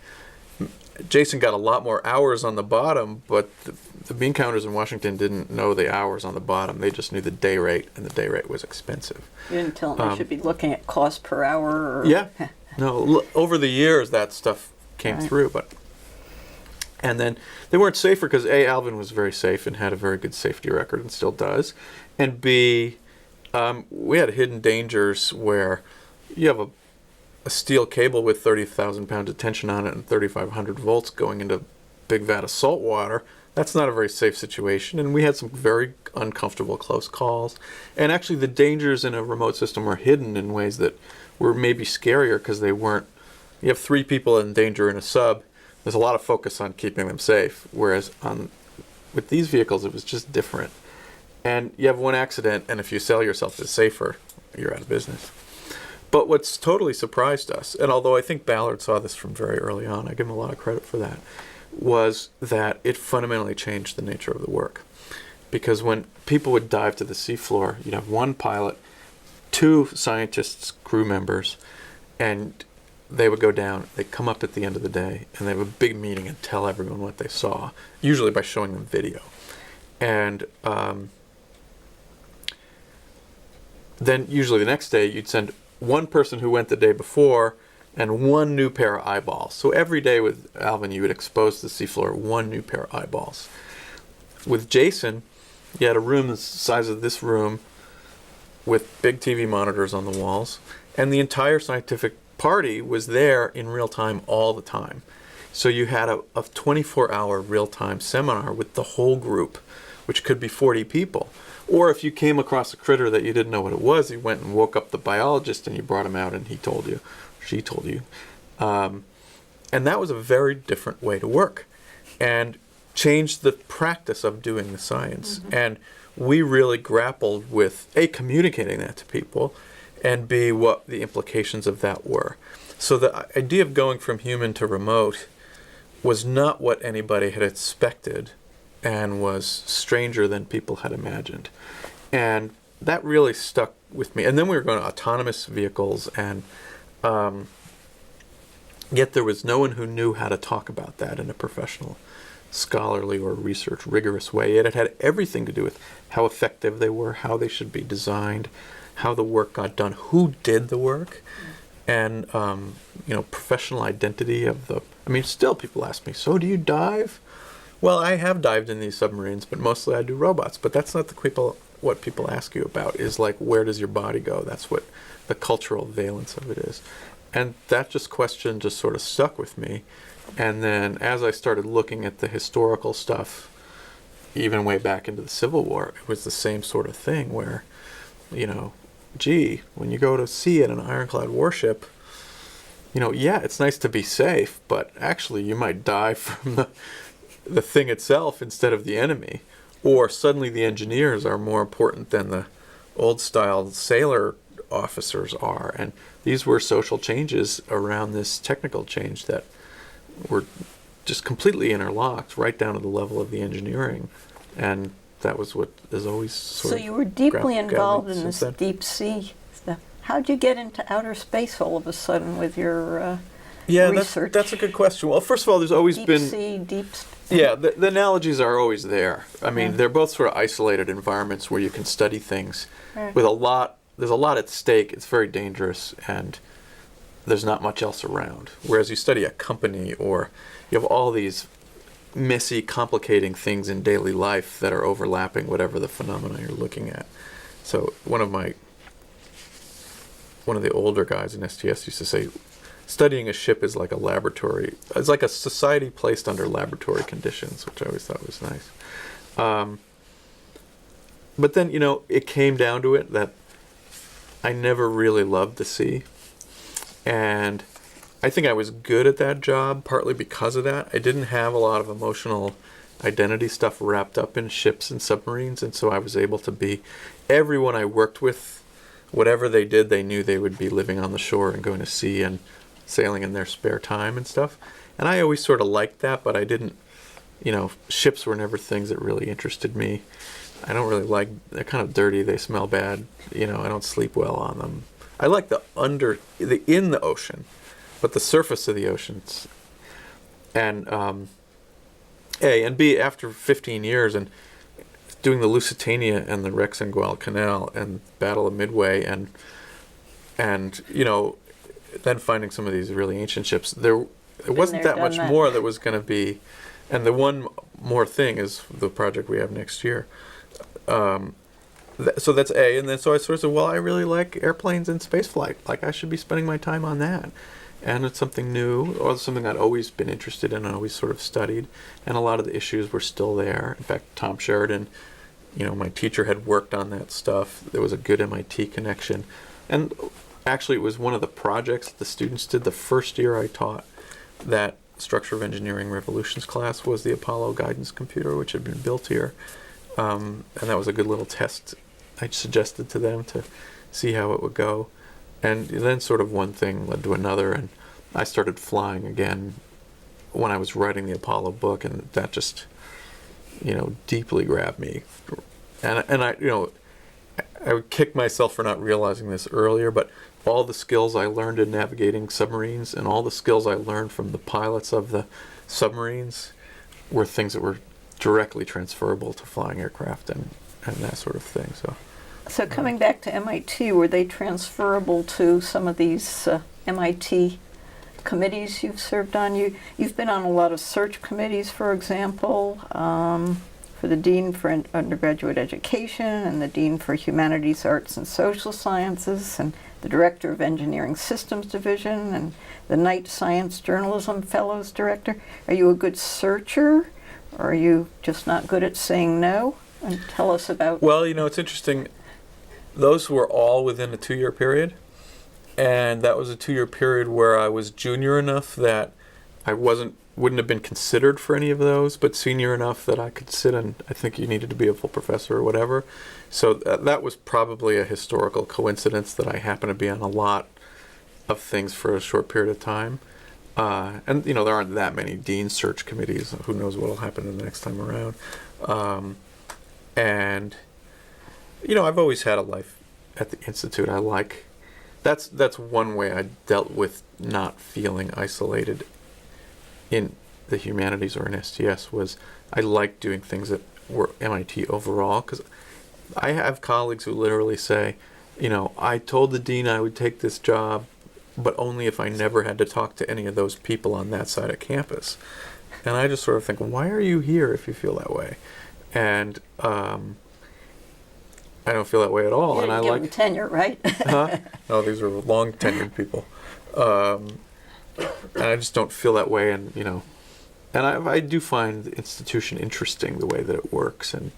Jason got a lot more hours on the bottom, but the bean counters in Washington didn't know the hours on the bottom. They just knew the day rate, and the day rate was expensive. You didn't tell them they should be looking at cost per hour? Or yeah. No, over the years that stuff came through. And then they weren't safer because A, Alvin was very safe and had a very good safety record and still does. And B, we had hidden dangers where you have a steel cable with 30,000 pounds of tension on it and 3,500 volts going into a big vat of salt water. That's not a very safe situation, and we had some very uncomfortable close calls. And actually the dangers in a remote system were hidden in ways that were maybe scarier because they weren't. You have 3 people in danger in a sub, there's a lot of focus on keeping them safe, whereas with these vehicles it was just different. And you have one accident, and if you sell yourself as safer, you're out of business. But what's totally surprised us, and although I think Ballard saw this from very early on, I give him a lot of credit for that, was that it fundamentally changed the nature of the work. Because when people would dive to the seafloor, you'd have 1 pilot, 2 scientists, crew members, and they would go down, they'd come up at the end of the day, and they have a big meeting and tell everyone what they saw, usually by showing them video. And then usually the next day you'd send 1 person who went the day before and 1 new pair of eyeballs. So every day with Alvin, you would expose the seafloor 1 new pair of eyeballs. With Jason, you had a room the size of this room with big TV monitors on the walls, and the entire scientific party was there in real time all the time. So you had a 24-hour real-time seminar with the whole group, which could be 40 people. Or if you came across a critter that you didn't know what it was, you went and woke up the biologist and you brought him out and he told you, she told you. And that was a very different way to work and changed the practice of doing the science. Mm-hmm. And we really grappled with, A, communicating that to people, and B, what the implications of that were. So the idea of going from human to remote was not what anybody had expected and was stranger than people had imagined. And that really stuck with me. And then we were going to autonomous vehicles, and yet there was no one who knew how to talk about that in a professional, scholarly, or research rigorous way. Yet it had everything to do with how effective they were, how they should be designed, how the work got done, who did the work, and professional identity of the. I mean, still people ask me, so do you dive? Well, I have dived in these submarines, but mostly I do robots. But that's not the people what people ask you about is like, where does your body go? That's what the cultural valence of it is. And that question just sort of stuck with me. And then as I started looking at the historical stuff, even way back into the Civil War, it was the same sort of thing where, gee, when you go to sea in an ironclad warship, yeah, it's nice to be safe, but actually you might die from the thing itself instead of the enemy. Or suddenly the engineers are more important than the old-style sailor officers are. And these were social changes around this technical change that were just completely interlocked right down to the level of the engineering. And that was what is always sort of... So you were deeply involved in this deep sea stuff. How'd you get into outer space all of a sudden with your research? That's a good question. Well, first of all, there's always been... Deep sea. Yeah, the analogies are always there. I mean, they're both sort of isolated environments where you can study things with there's a lot at stake. It's very dangerous, and there's not much else around. Whereas you study a company, or you have all these messy, complicating things in daily life that are overlapping whatever the phenomena you're looking at. So one of the older guys in STS used to say, studying a ship is like a laboratory. It's like a society placed under laboratory conditions, which I always thought was nice. But then, it came down to it that I never really loved the sea. And I think I was good at that job, partly because of that. I didn't have a lot of emotional identity stuff wrapped up in ships and submarines, and so I was able to be... Everyone I worked with, whatever they did, they knew they would be living on the shore and going to sea and sailing in their spare time and stuff. And I always sort of liked that, but I didn't... ships were never things that really interested me. I don't really like... They're kind of dirty, they smell bad. I don't sleep well on them. I like in the ocean, but the surface of the oceans. And A, and B, after 15 years and doing the Lusitania and the wrecks in Guadalcanal and Battle of Midway and then finding some of these really ancient ships, there wasn't that much more that was going to be. And the one more thing is the project we have next year. So that's A, and then so I sort of said, well, I really like airplanes and space flight. Like, I should be spending my time on that. And it's something new, or something I'd always been interested in and always sort of studied. And a lot of the issues were still there. In fact, Tom Sheridan, my teacher, had worked on that stuff. There was a good MIT connection. And actually, it was one of the projects that the students did the first year I taught that Structure of Engineering Revolutions class was the Apollo guidance computer, which had been built here. And that was a good little test I suggested to them to see how it would go. And then sort of one thing led to another, and I started flying again when I was writing the Apollo book, and that just, deeply grabbed me. And I would kick myself for not realizing this earlier, but all the skills I learned in navigating submarines and all the skills I learned from the pilots of the submarines were things that were directly transferable to flying aircraft and that sort of thing. So coming back to MIT, were they transferable to some of these MIT committees you've served on? You've been on a lot of search committees, for example, for the Dean for Undergraduate Education and the Dean for Humanities, Arts, and Social Sciences and the Director of Engineering Systems Division and the Knight Science Journalism Fellows Director. Are you a good searcher, or are you just not good at saying no? And tell us about... Well, it's interesting. Those were all within a 2-year period. And that was a 2-year period where I was junior enough that I wouldn't have been considered for any of those, but senior enough that I could sit and I think you needed to be a full professor or whatever. So that was probably a historical coincidence that I happened to be on a lot of things for a short period of time. And, there aren't that many dean search committees. Who knows what will happen the next time around. And, I've always had a life at the Institute. That's one way I dealt with not feeling isolated in the humanities or in STS, was I liked doing things that were MIT overall, because I have colleagues who literally say, I told the dean I would take this job, but only if I never had to talk to any of those people on that side of campus. And I just sort of think, why are you here if you feel that way? And I don't feel that way at all. You And I didn't give like them tenure, right? Huh? No, these are long tenured people. And I just don't feel that way. And, and I do find the institution interesting, the way that it works, and,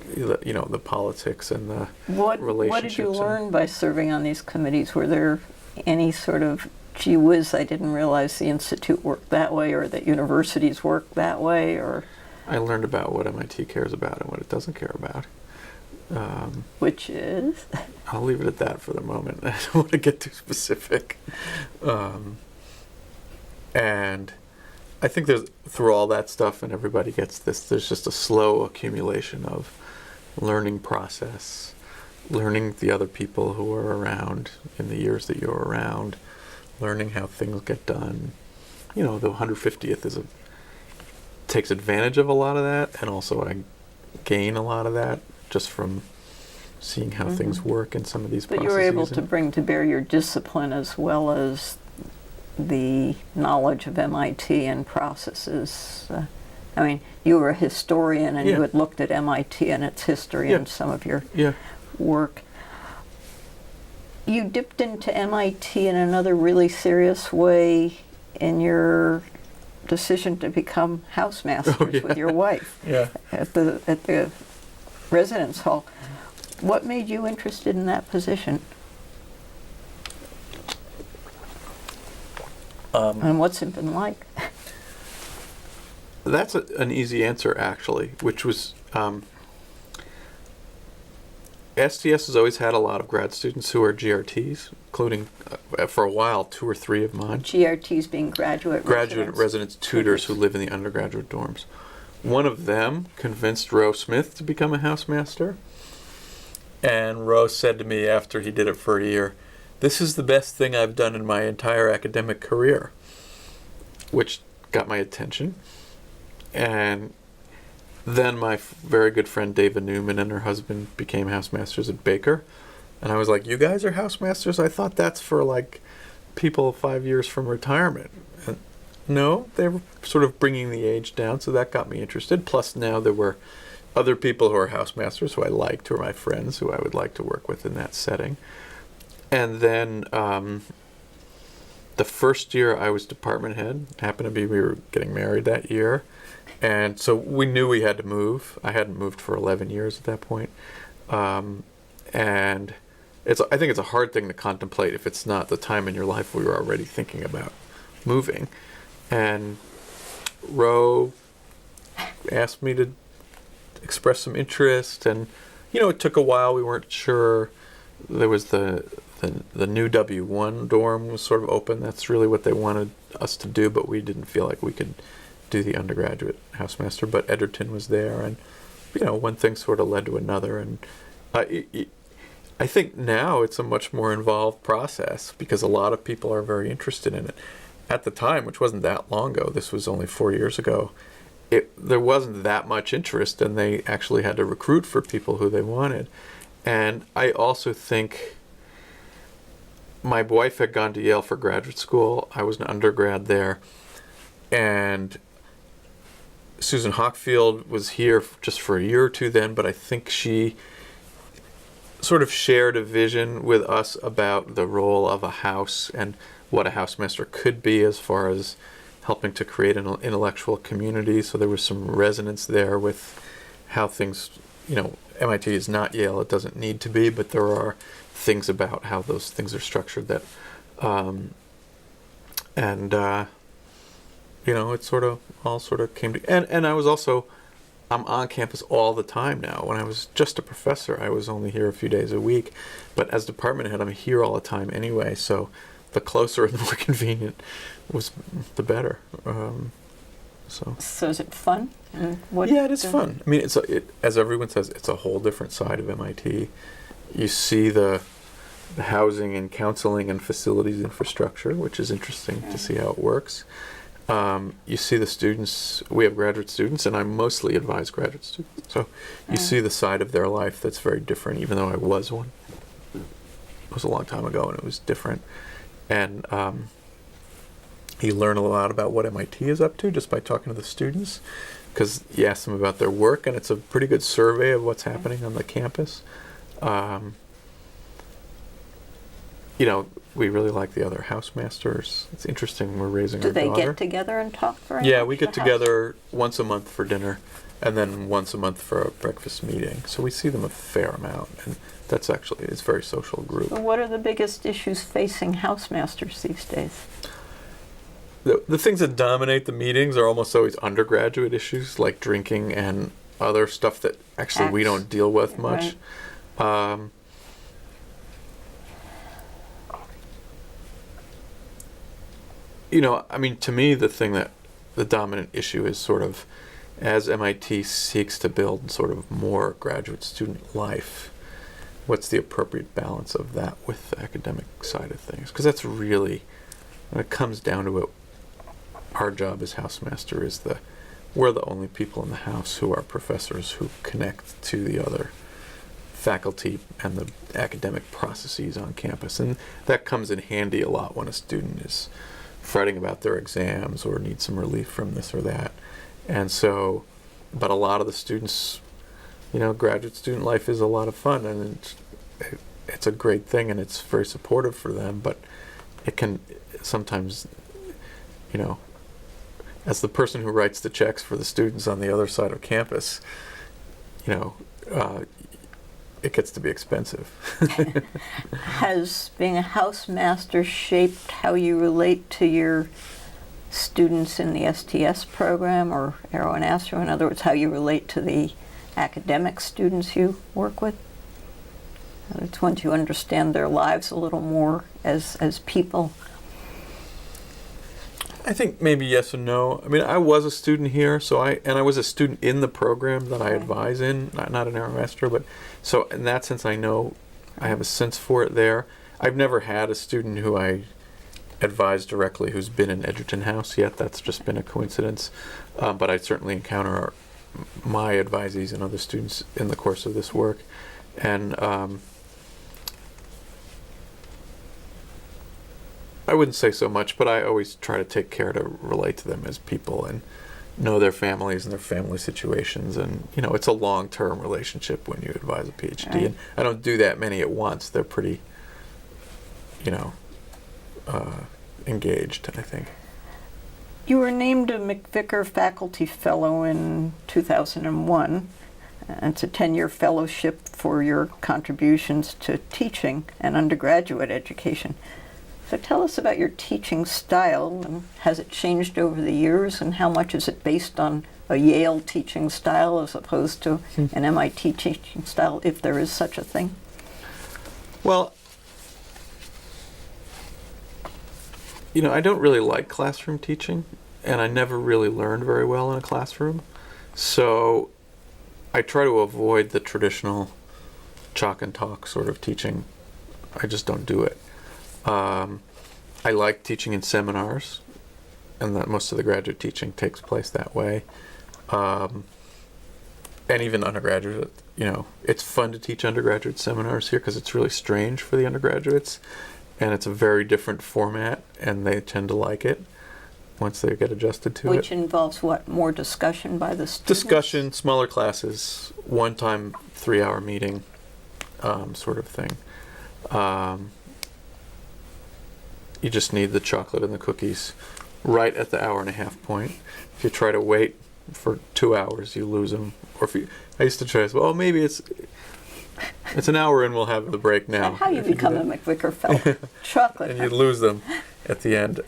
the politics and the relationships. What did you learn by serving on these committees? Were there any sort of, gee whiz, I didn't realize the institute worked that way, or that universities work that way, or? I learned about what MIT cares about and what it doesn't care about. Which is? I'll leave it at that for the moment. I don't want to get too specific. And I think through all that stuff, and everybody gets this, there's just a slow accumulation of learning process, learning the other people who are around in the years that you're around, learning how things get done. The 150th takes advantage of a lot of that, and also I gain a lot of that just from seeing how things work in some of these processes. But you were able to bring to bear your discipline as well as the knowledge of MIT and processes. You were a historian, and you had looked at MIT and its history in some of your work. You dipped into MIT in another really serious way in your decision to become housemasters with your wife at the residence hall. What made you interested in that position? And what's it been like? That's an easy answer, actually, which was STS has always had a lot of grad students who are GRTs, including, for a while, 2 or 3 of mine. GRTs being graduate residence tutors who live in the undergraduate dorms. One of them convinced Roe Smith to become a housemaster. And Roe said to me after he did it for a year, "This is the best thing I've done in my entire academic career," which got my attention. And then my very good friend David Newman and her husband became housemasters at Baker. And I was like, "You guys are housemasters? I thought that's for people 5 years from retirement." And no, they were sort of bringing the age down, so that got me interested. Plus now there were other people who are housemasters who I liked, who are my friends, who I would like to work with in that setting. And then the first year I was department head, happened to be we were getting married that year. And so we knew we had to move. I hadn't moved for 11 years at that point. And I think it's a hard thing to contemplate if it's not the time in your life where you're already thinking about moving. And Roe asked me to express some interest, and it took a while. We weren't sure. There was the new W1 dorm was sort of open. That's really what they wanted us to do, but we didn't feel like we could do the undergraduate housemaster. But Edgerton was there, and one thing sort of led to another. And I think now it's a much more involved process because a lot of people are very interested in it. At the time, which wasn't that long ago, this was only 4 years ago, there wasn't that much interest, and they actually had to recruit for people who they wanted. And I also think my wife had gone to Yale for graduate school. I was an undergrad there. And Susan Hockfield was here just for a year or two then, but I think she sort of shared a vision with us about the role of a house and what a housemaster could be as far as helping to create an intellectual community. So there was some resonance there with how things, MIT is not Yale, it doesn't need to be, but there are things about how those things are structured that, it sort of all sort of came to, and I'm on campus all the time now. When I was just a professor, I was only here a few days a week, but as department head, I'm here all the time anyway, so the closer and the more convenient was the better. So is it fun? Yeah, it is fun. I mean, as everyone says, it's a whole different side of MIT. You see the housing and counseling and facilities infrastructure, which is interesting to see how it works. You see the students. We have graduate students, and I mostly advise graduate students. So you see the side of their life that's very different, even though I was one. It was a long time ago, and it was different. And you learn a lot about what MIT is up to just by talking to the students, because you ask them about their work, and it's a pretty good survey of what's happening on the campus. You know, we really like the other Housemasters. It's interesting. We're raising Do our they daughter. get together and talk very much? Yeah, we get the house? together once a month for dinner, and then once a month for a breakfast meeting. So we see them a fair amount, and it's a very social group. So what are the biggest issues facing Housemasters these days? The things that dominate the meetings are almost always undergraduate issues, like drinking and other stuff that actually we don't deal with much. Right. You know, I mean, to me, the dominant issue is sort of, as MIT seeks to build sort of more graduate student life, what's the appropriate balance of that with the academic side of things? Because that's really, when it comes down to it, our job as Housemaster is we're the only people in the house who are professors who connect to the other faculty and the academic processes on campus. And that comes in handy a lot when a student is fretting about their exams or needs some relief from this or that. And so, but a lot of the students, you know, graduate student life is a lot of fun, and it's a great thing, and it's very supportive for them, but it can sometimes, you know, as the person who writes the checks for the students on the other side of campus, you know, it gets to be expensive. Has being a housemaster shaped how you relate to your students in the STS program or Aero and Astro? In other words, how you relate to the academic students you work with? It's once you understand their lives a little more as people. I think maybe yes and no. I mean, I was a student here, I was a student in the program that I advise in, not an Aeromaster, but so in that sense I know I have a sense for it there. I've never had a student who I advise directly who's been in Edgerton House yet. That's just been a coincidence. But I certainly encounter my advisees and other students in the course of this work. And I wouldn't say so much, but I always try to take care to relate to them as people and know their families and their family situations. And, you know, it's a long-term relationship when you advise a PhD. Right. And I don't do that many at once. They're pretty, you know, engaged, I think. You were named a MacVicar Faculty Fellow in 2001. It's a 10-year fellowship for your contributions to teaching and undergraduate education. So tell us about your teaching style, and has it changed over the years, and how much is it based on a Yale teaching style as opposed to an MIT teaching style, if there is such a thing? Well, you know, I don't really like classroom teaching, and I never really learned very well in a classroom. So I try to avoid the traditional chalk and talk sort of teaching. I just don't do it. I like teaching in seminars, and that most of the graduate teaching takes place that way. And even undergraduate, you know, it's fun to teach undergraduate seminars here because it's really strange for the undergraduates, and it's a very different format, and they tend to like it once they get adjusted to it. Which involves what? More discussion by the students? Discussion, smaller classes, one-time 3-hour meeting, sort of thing. You just need the chocolate and the cookies right at the 1.5 hour point. If you try to wait for 2 hours, you lose them. Or I used to try to say, well, maybe it's an hour and we'll have the break now. That's how you become a MacVicar Fellow. Chocolate. And you lose them at the end.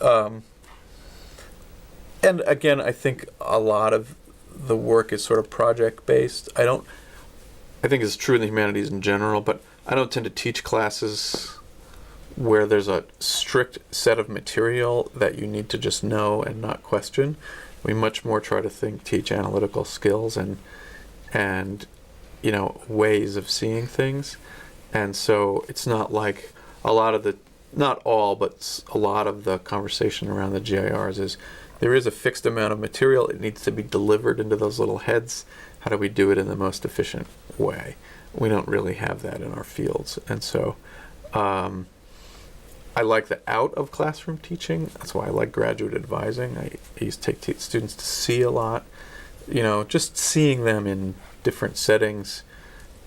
And again, I think a lot of the work is sort of project-based. I think it's true in the humanities in general, but I don't tend to teach classes where there's a strict set of material that you need to just know and not question. We much more try to teach analytical skills and you know, ways of seeing things. And so it's not like not all, but a lot of the conversation around the GIRs is there is a fixed amount of material. It needs to be delivered into those little heads. How do we do it in the most efficient way? We don't really have that in our fields. And so I like the out of classroom teaching. That's why I like graduate advising. I used to take students to see a lot. You know, just seeing them in different settings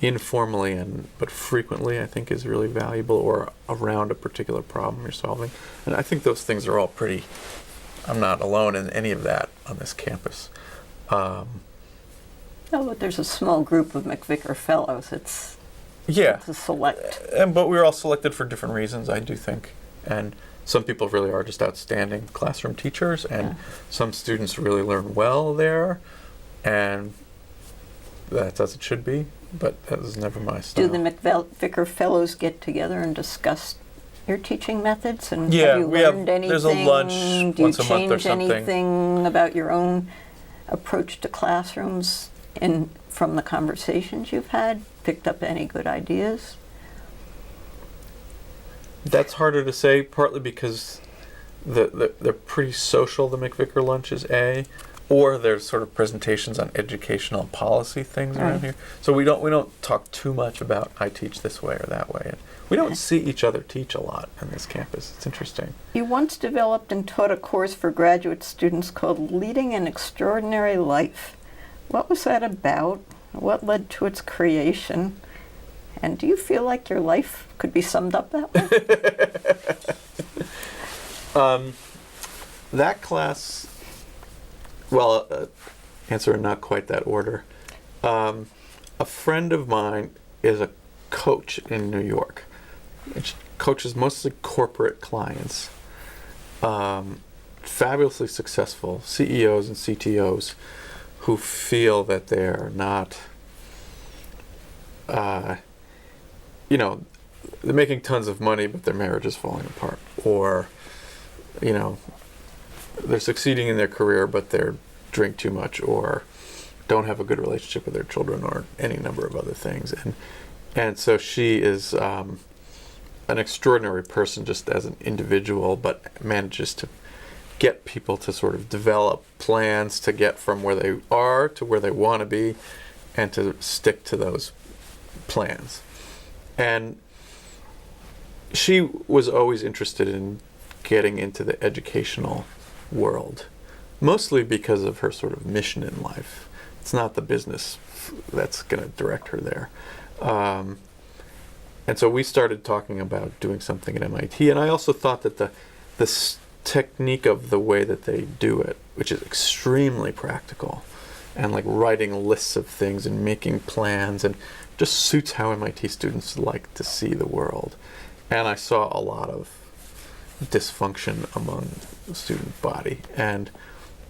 informally but frequently, I think, is really valuable, or around a particular problem you're solving. And I think those things are all pretty. I'm not alone in any of that on this campus. Oh, but there's a small group of MacVicar Fellows. It's a select. But we were all selected for different reasons, I do think. And some people really are just outstanding classroom teachers, and some students really learn well there, and that's as it should be. But that was never my style. Do the MacVicar Fellows get together and discuss your teaching methods? And Yeah, have you learned anything? There's a lunch once a month or something. Do you change anything about your own approach to classrooms from the conversations you've had? Picked up any good ideas? That's harder to say, partly because they're pretty social, the MacVicar lunches, or there's sort of presentations on educational policy things around here. So we don't talk too much about I teach this way or that way. And we don't see each other teach a lot on this campus. It's interesting. You once developed and taught a course for graduate students called Leading an Extraordinary Life. What was that about? What led to its creation? And do you feel like your life could be summed up that way? That class, answer in not quite that order. A friend of mine is a coach in New York. She coaches mostly corporate clients, fabulously successful CEOs and CTOs who feel that they're not, they're making tons of money, but their marriage is falling apart. Or, they're succeeding in their career, but they drink too much, or don't have a good relationship with their children, or any number of other things. And so she is an extraordinary person just as an individual, but manages to get people to sort of develop plans to get from where they are to where they want to be, and to stick to those plans. And she was always interested in getting into the educational world, mostly because of her sort of mission in life. It's not the business that's going to direct her there. And so we started talking about doing something at MIT, and I also thought that the technique of the way that they do it, which is extremely practical, and like writing lists of things and making plans, and just suits how MIT students like to see the world. And I saw a lot of dysfunction among the student body. And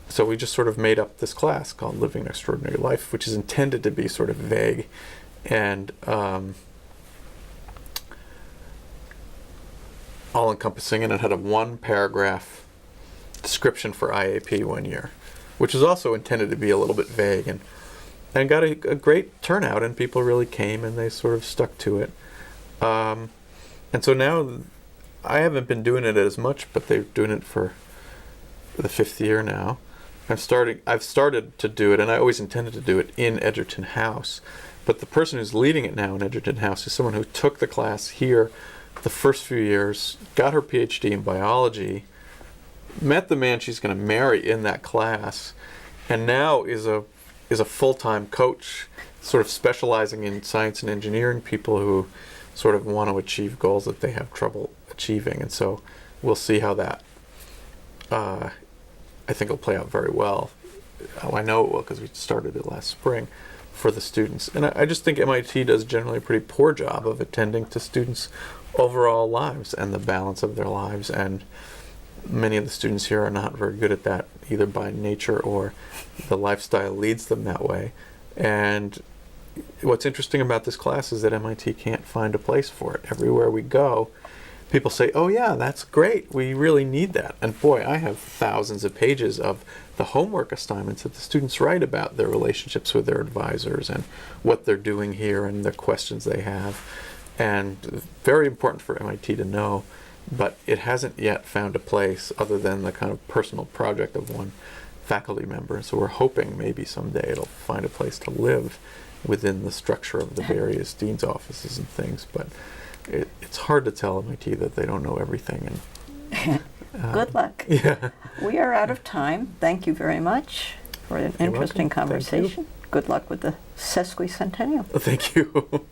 so we just sort of made up this class called Living an Extraordinary Life, which is intended to be sort of vague and all-encompassing, and it had a one-paragraph description for IAP 1 year, which is also intended to be a little bit vague, and got a great turnout, and people really came, and they sort of stuck to it. And so now, I haven't been doing it as much, but they're doing it for the 5th year now. I've started to do it, and I always intended to do it in Edgerton House, but the person who's leading it now in Edgerton House is someone who took the class here the first few years, got her PhD in biology, met the man she's going to marry in that class, and now is a full-time coach, sort of specializing in science and engineering people who sort of want to achieve goals that they have trouble achieving. And so we'll see how that, I think it'll play out very well. I know it will because we started it last spring for the students. And I just think MIT does generally a pretty poor job of attending to students' overall lives and the balance of their lives. And many of the students here are not very good at that, either by nature or the lifestyle leads them that way. And what's interesting about this class is that MIT can't find a place for it. Everywhere we go, people say, oh yeah, that's great, we really need that. And boy, I have thousands of pages of the homework assignments that the students write about their relationships with their advisors and what they're doing here and the questions they have. And very important for MIT to know, but it hasn't yet found a place other than the kind of personal project of one faculty member. So we're hoping maybe someday it'll find a place to live within the structure of the various dean's offices and things. But it's hard to tell MIT that they don't know everything. And good luck. Yeah. We are out of time. Thank you very much for an interesting conversation. good luck with the sesquicentennial. Thank you.